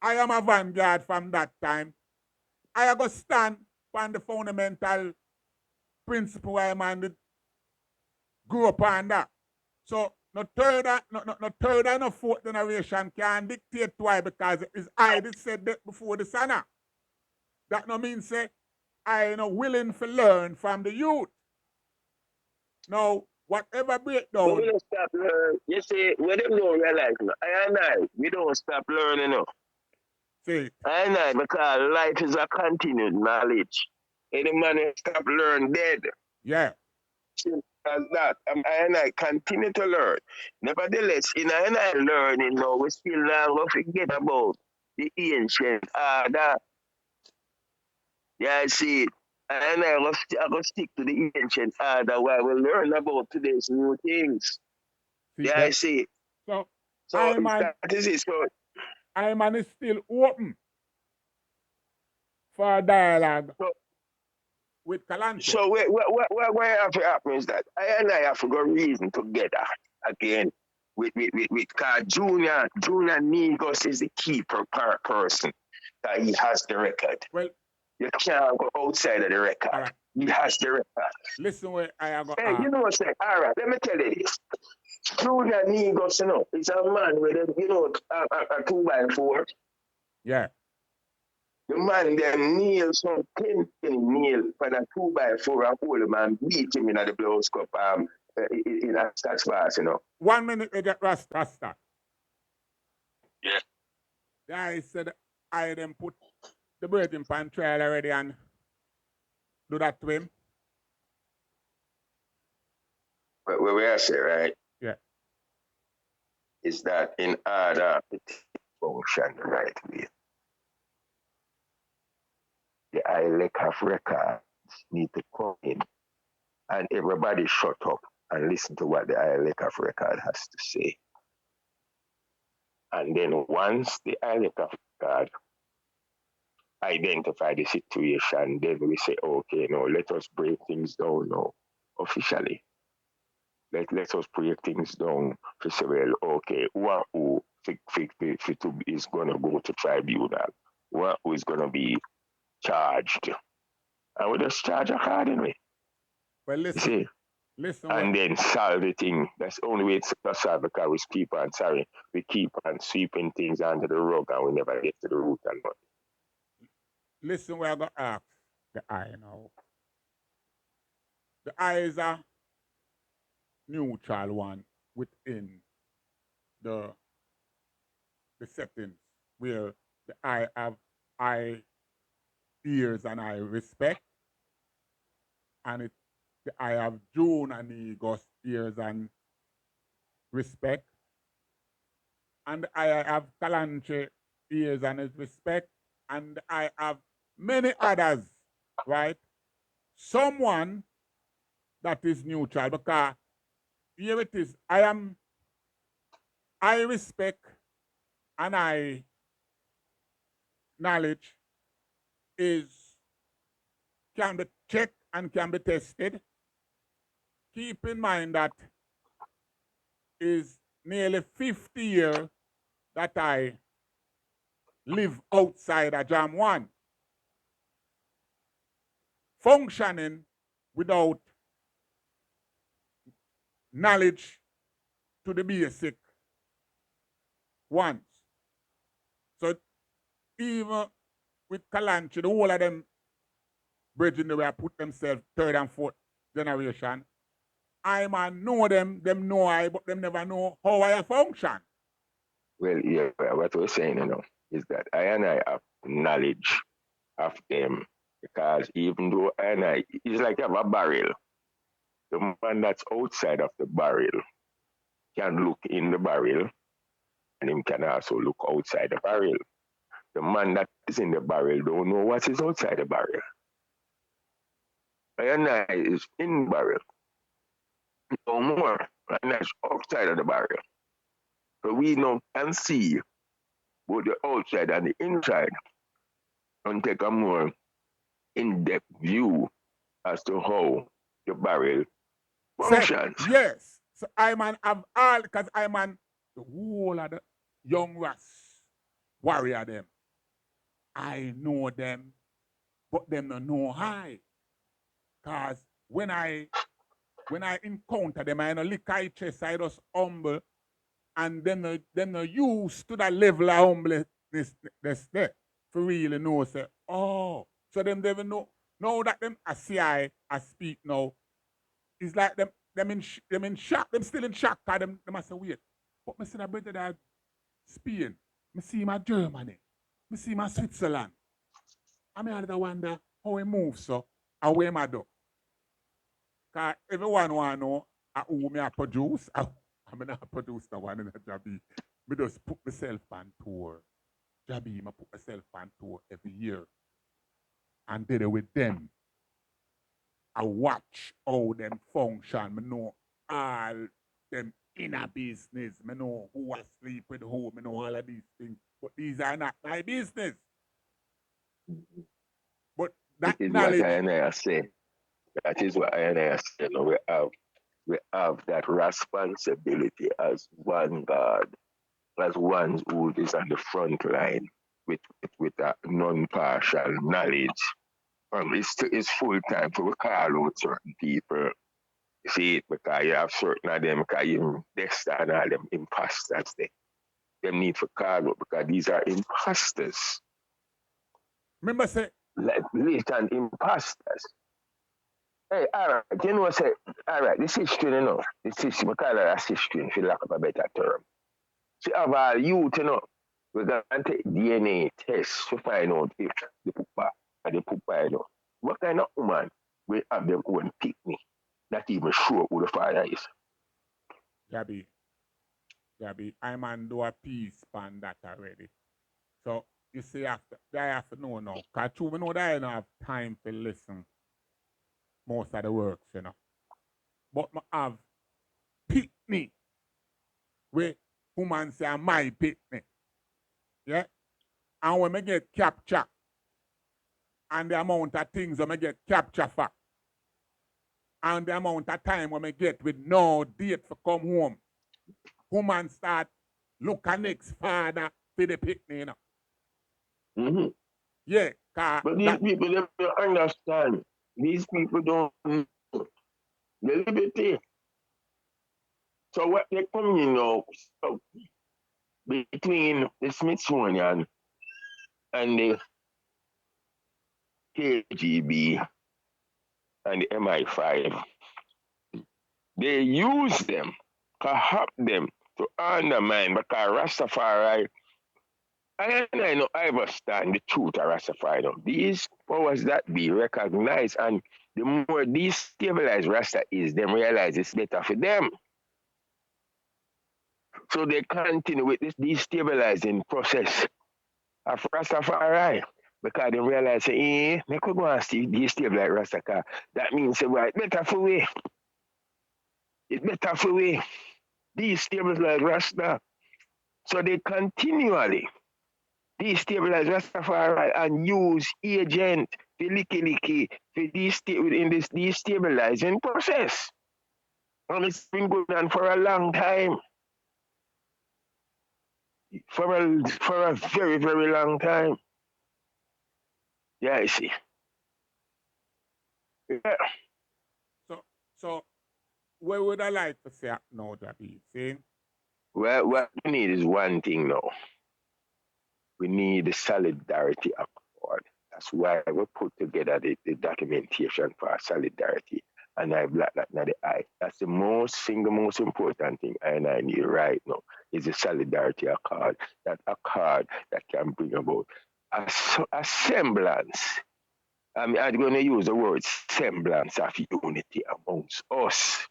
am a vanguard from that time. I go stand on the fundamental principle I man grew up on that. So no third and no fourth generation can dictate why, because it's I that said that before the sana. That no mean say I willing to learn from the youth. Now, whatever breakdown. We don't stop learning. You see, we don't realize, we don't stop learning. No. See. Because life is a continued knowledge. Any man who stop learning dead. Yeah. Simple as that. I continue to learn. Nevertheless, in I learning now, we still not going to forget about the ancient order. Yeah, I see it. And I go stick to the ancient order while we learn about today's new things. Yeah, I see it. So that is it. So I man is still open for dialogue with Kalanchi. So what have to happen is that I have to go reason together again with Junior Negus is the key person that he has the record. Well, you can't go outside of the record. Right. He has the record. Listen where I am. Hey, you know what I'm saying? All right, let me tell you this. Junior Negus, is a man with a 2x4. Yeah. The man then kneel some 10 kneel for a 2x4 and hold him and beat him in the blows cup in a stats class, 1 minute they get Rasta. Yeah. The guy said I then put the bird in pan trial already and do that to him. But what we say, right? Yeah. Is that in order to function the right way, the ILEC of records need to come in and everybody shut up and listen to what the ILEC of record has to say. And then once the ILEC of record identify the situation, then we say, okay, no, let us break things down now, officially. Let us break things down to say, well, okay, who is going to go to tribunal? Who is going to be charged? And we just charge accordingly. Well, listen. And then solve the thing. That's the only way to solve, because we keep on sweeping things under the rug and we never get to the root and nothing. Listen where I got asked the I now. The I is a neutral one within the the settings where the I have I ears and I respect, and it the I have June and Egos ears and respect, and I have Kalanche ears and his respect, and I have many others, right? Someone that is neutral because here it is. I respect and I knowledge is can be checked and can be tested. Keep in mind that is nearly 50 years that I live outside of Jam 1, functioning without knowledge to the basic ones. So even with Kalanchi, the whole of them bridging the way I put themselves third and fourth generation, I man know them know I, but them never know how I function. Well, yeah, what we're saying, is that I and I have knowledge of them because even though I and I, it's like you have a barrel. The man that's outside of the barrel can look in the barrel and him can also look outside the barrel. The man that is in the barrel don't know what is outside the barrel. I and I is in the barrel, no more, and that's outside of the barrel. So we now can see both the outside and the inside and take a more in-depth view as to how the barrel Said, functions. yes. So I man have all, because I man, the whole of the young Ras warrior them. I know them, but them don't know I. Cause when I encounter them, I know lick I chest, I just humble, and then no used to that level of humbleness that's there. For really know, say, oh, so them never know. Now that them I see I speak now, it's like them in shock, them still in shock, cause them I say, wait, but me see that brother that Spain, me see my Germany, me see my Switzerland. I mean I wonder how he moves so, and where I do. Cause everyone want to know who me I produce. I mean I produce the one in the Jabby. Me just put myself on tour. Jabby, I put myself on tour every year. And did it with them. I watch how them function. Me know all them inner business. Me know who I sleep with who. Me know all of these things. But these are not my business. But It that is what I knowledge, and I say. That is what I and I say. We have that responsibility as one God, as one who is on the front line with a non-partial knowledge. It's full time to call out certain people. See it because you have certain of them, because even Dexter and all them imposters, them need to call out because these are imposters, remember say, like blatant imposters. Hey, all right, you know, say, all right, this history, this history, we call it as history, for lack of a better term. See, of all youth, we're going to take DNA tests to find out if the pooper and the pooper, what kind of woman will have them own picnic, not even sure who the father is. Jabby, I'm on do a piece on that already. So you see, I have to know now. Because true, we know that I don't have time to listen most of the works. But I have picnic where woman say my picnic. Yeah? And when I get captured and the amount of things when I get captured for and the amount of time when I get with no date for come home, woman start look at next father for the picnic. Mm-hmm. Yeah, cause But these that people, they don't understand. These people don't know the liberty. So what they come, so between the Smithsonian and KGB, and the MI5. They use them, corrupt them to undermine because Rastafari, I know I understand the truth of Rastafari. Now. These powers that be recognized, and the more destabilized Rasta is, them realize it's better for them. So they continue with this destabilizing process of Rastafari. Because they realize, they could go and destabilize Rastafari. That means, well, it's better for we. It's better for we. Destabilize Rasta. So they continually destabilize Rastafari and use agent to licky in this destabilizing process. And it's been going on for a long time. For a very, very long time. Yeah, I see. Yeah. So where would I like to say now, Dabi? See? Well, what we need is one thing now. We need the solidarity accord. That's why we put together the documentation for solidarity. And I black that in the eye. That's the single most important thing I need right now is the solidarity accord. That accord that can bring about a semblance. I'm going to use the word semblance of unity amongst us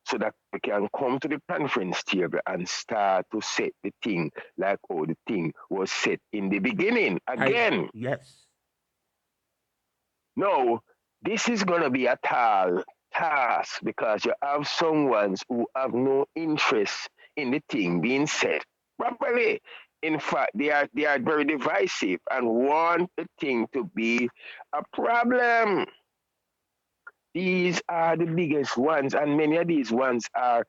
so that we can come to the conference table and start to set the thing like how the thing was set in the beginning again. Yes. No, this is going to be a tall task because you have someone who have no interest in the thing being set properly. In fact, they are very divisive and want the thing to be a problem. These are the biggest ones, and many of these ones are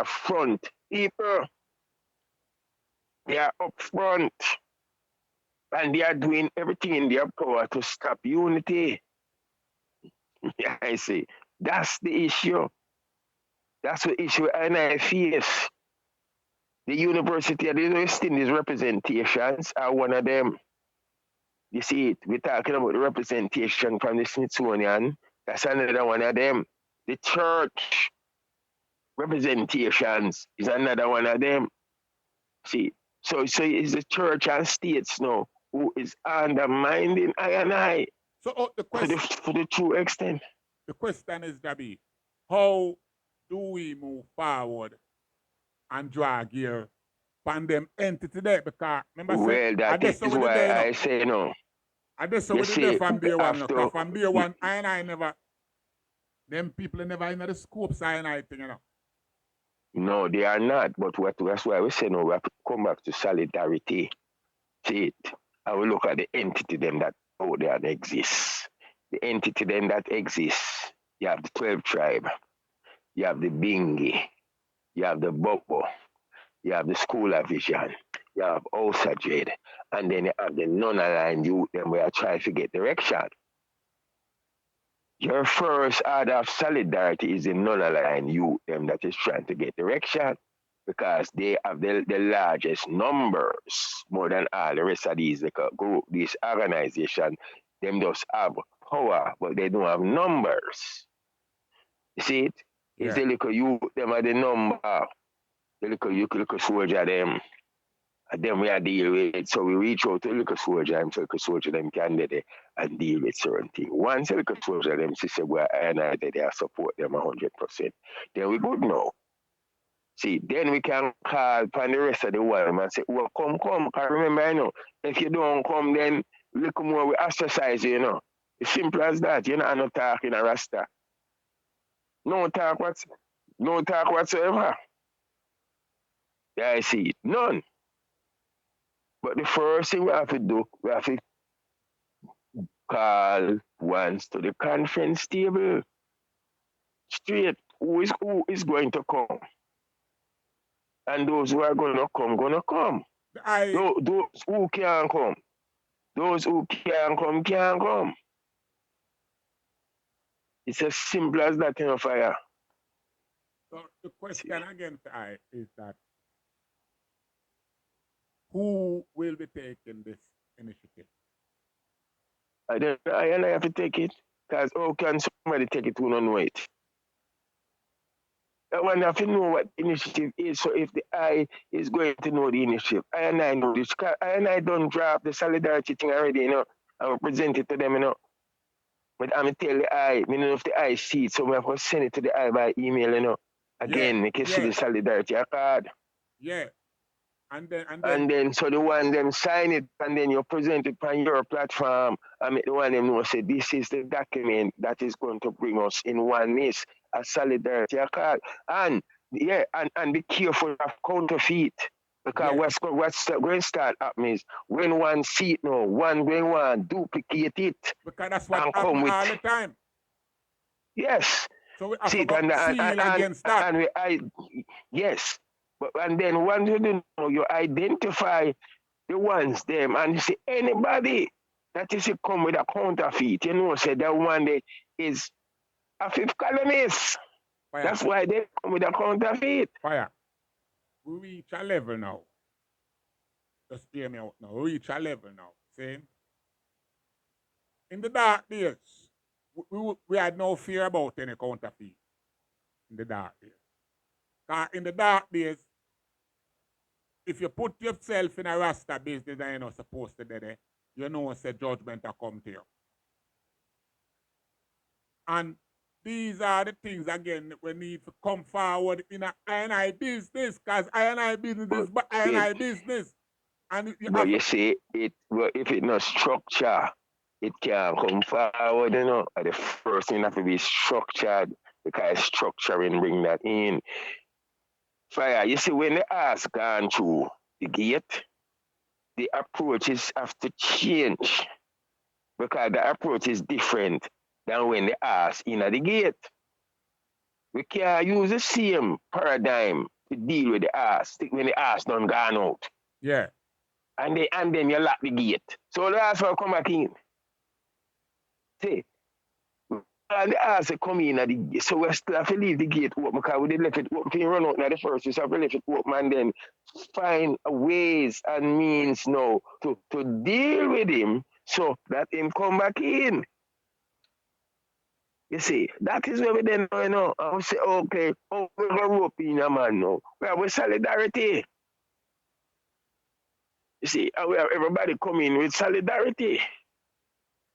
front people. They are up front, and they are doing everything in their power to stop unity. Yeah, I see. That's the issue. That's the issue, and I face. The University of the West Indies representations are one of them. You see it. We're talking about the representation from the Smithsonian. That's another one of them. The church representations is another one of them. See, so it's the church and states now who is undermining I and I. So the question for the true extent. The question is, Dabi, how do we move forward and draw gear from them entity there? Because remember, well, that is why I say no. I just saw with there from day one. Because from day one, I never, them people never in the scope sign I thing, No, they are not. But that's why we say no, we have to come back to solidarity. See it. I will look at the entity them that out there that exists. The entity them that exists. You have the 12 tribe. You have the Bingi. You have the Bobo. You have the School of Vision. You have Osajed. And then you have the non-aligned youth them where I try to get direction. Your first order of solidarity is the non-aligned youth them that is trying to get direction because they have the largest numbers more than all the rest of these group, these organization. Them just have power, but they don't have numbers. You see it? Yeah. It's the little youth them are the number. The little soldier them. And then we are deal with it. So we reach out to the little soldier them so little soldier them can do it and deal with certain things. Once the little soldier them say well and I they support them 100%. Then we good now. See, then we can call upon the rest of the world and say, well, come. Because remember, if you don't come, then look more we ostracize you, It's simple as that. You're not talking a Rasta. No talk whatsoever. Yeah, I see it. None. But the first thing we have to do, we have to call once to the conference table. Straight. Who is going to come? And those who are gonna come. Those who can't come. Those who can't come. It's as simple as that, fire. So the question again is that who will be taking this initiative? I have to take it. Because how can somebody take it who don't know it? I want to have to know what initiative is. So if the I is going to know the initiative, I know this. I don't drop the solidarity thing already, I will present it to them, But I'm tell the know if the I see it, so we have to send it to the I by email, Again, you can see the solidarity card. Yeah. And then so the one them sign it and then you present it on your platform and make the one them know say this is the document that is going to bring us in oneness, a solidarity card. And and be careful of counterfeit. Because what's going to start happening is when one see it now, one going to duplicate it. Because that's what happens all the time. Yes. So we have to go seal against that. Yes. And then once you do know, you identify the ones them and you see anybody that is come with a counterfeit, say that one day is a fifth columnist. Fire. That's why they come with a counterfeit. Fire. We reach a level now. Just hear me out now. We reach a level now. See? In the dark days, we had no fear about any counterfeit. In the dark days. Because in the dark days, if you put yourself in a Rasta business and you're not supposed to do that, you know say judgment will come to you. And these are the things, again, we need to come forward in a I&I business, because I&I business is I&I business. And you see, if it's not structure, it can't come forward, The first thing have to be structured, because structuring bring that in. Fire, you see, when the ask gone through the gate, the approaches have to change, because the approach is different than when the ask in at the gate. We can't use the same paradigm to deal with the ask when the ask done gone out. Yeah. And then you lock the gate. So the ask will come back in. See, and the ask come in at the gate. So we still have to leave the gate open, because we did left it open. You run out now the first, we have to leave it open and then find ways and means now to deal with him so that him come back in. You see, that is where we then know, and we say, okay, we're going to rope in a man now. We have solidarity. You see, and we have everybody coming with solidarity.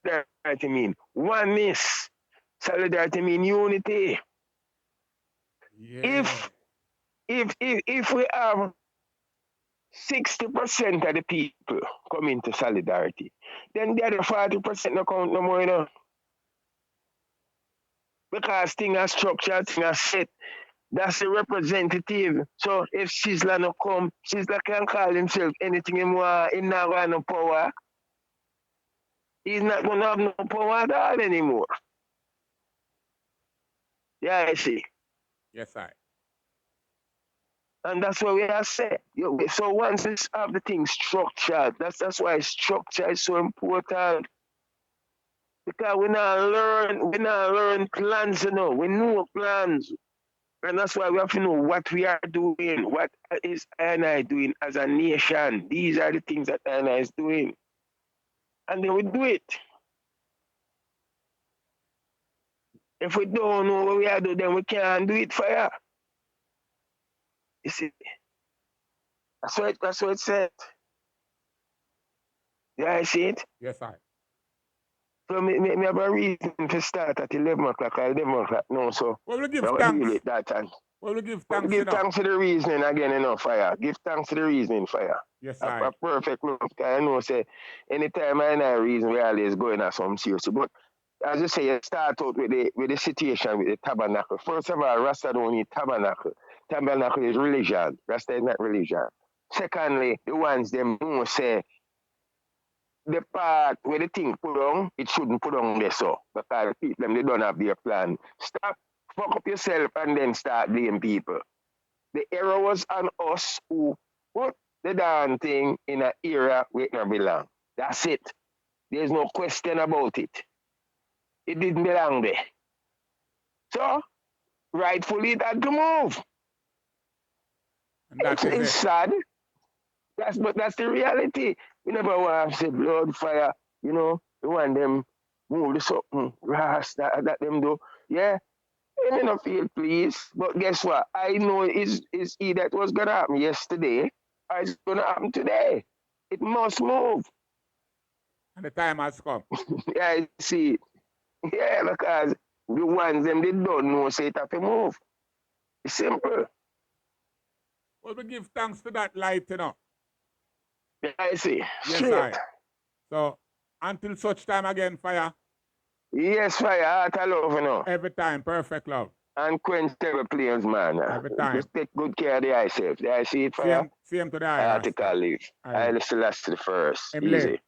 Solidarity mean oneness. Solidarity mean unity. Yeah. If we have 60% of the people come into solidarity, then the other 40% no count no more, Because things are structured, things are set. That's the representative. So if Sizzla no come, Sizzla can call himself anything he want. He not got no power. He's not going to have no power at all anymore. Yeah, I see. Yes, I. And that's what we are saying. So once we have the thing structured, that's why structure is so important. Because we not learn plans, We know plans. And that's why we have to know what we are doing, what is I doing as a nation. These are the things that I is doing. And then we do it. If we don't know what we are doing, then we can't do it for you. You see? That's what it said. Yeah, I see it? Yes, I. So me have a reason to start at 11 o'clock or 11 o'clock now. So we give thanks. Deal with that and we give thanks. Give thanks to the reasoning again, Fire. Give thanks to the reasoning, Fire. Yes, a perfect look. I know, say, anytime I reason, we always going at some serious. But as you say, you start out with the situation with the tabernacle. First of all, Rasta don't need tabernacle. Tabernacle is religion. Rasta is not religion. Secondly, the ones them know say the part where the thing put on, it shouldn't put on there so. Because the people they don't have their plan. Stop, fuck up yourself and then start blaming people. The error was on us who put the damn thing in an era where it don't belong. That's it. There's no question about it. It didn't belong there. So, rightfully it had to move. And it's sad. But that's the reality. We never want to say blood, fire, The one them move the something, that them do. Yeah, I may not feel pleased, but guess what? I know it's he that was gonna happen yesterday, or it's gonna happen today. It must move. And the time has come. Yeah, I see it. Yeah, because the ones them they don't know say it have to move. It's simple. Well, we give thanks to that light, you know. Yeah, I see. Yes, Straight. I. So until such time again, fire. Yes, fire, heart of love, you know. Every time, perfect love. And quench terror planes, man. Every time. Just take good care of the eye self. The eye see it, fire. Same to the eye, Rasta. Article leave. I I Selassie the first. Emblem. Easy.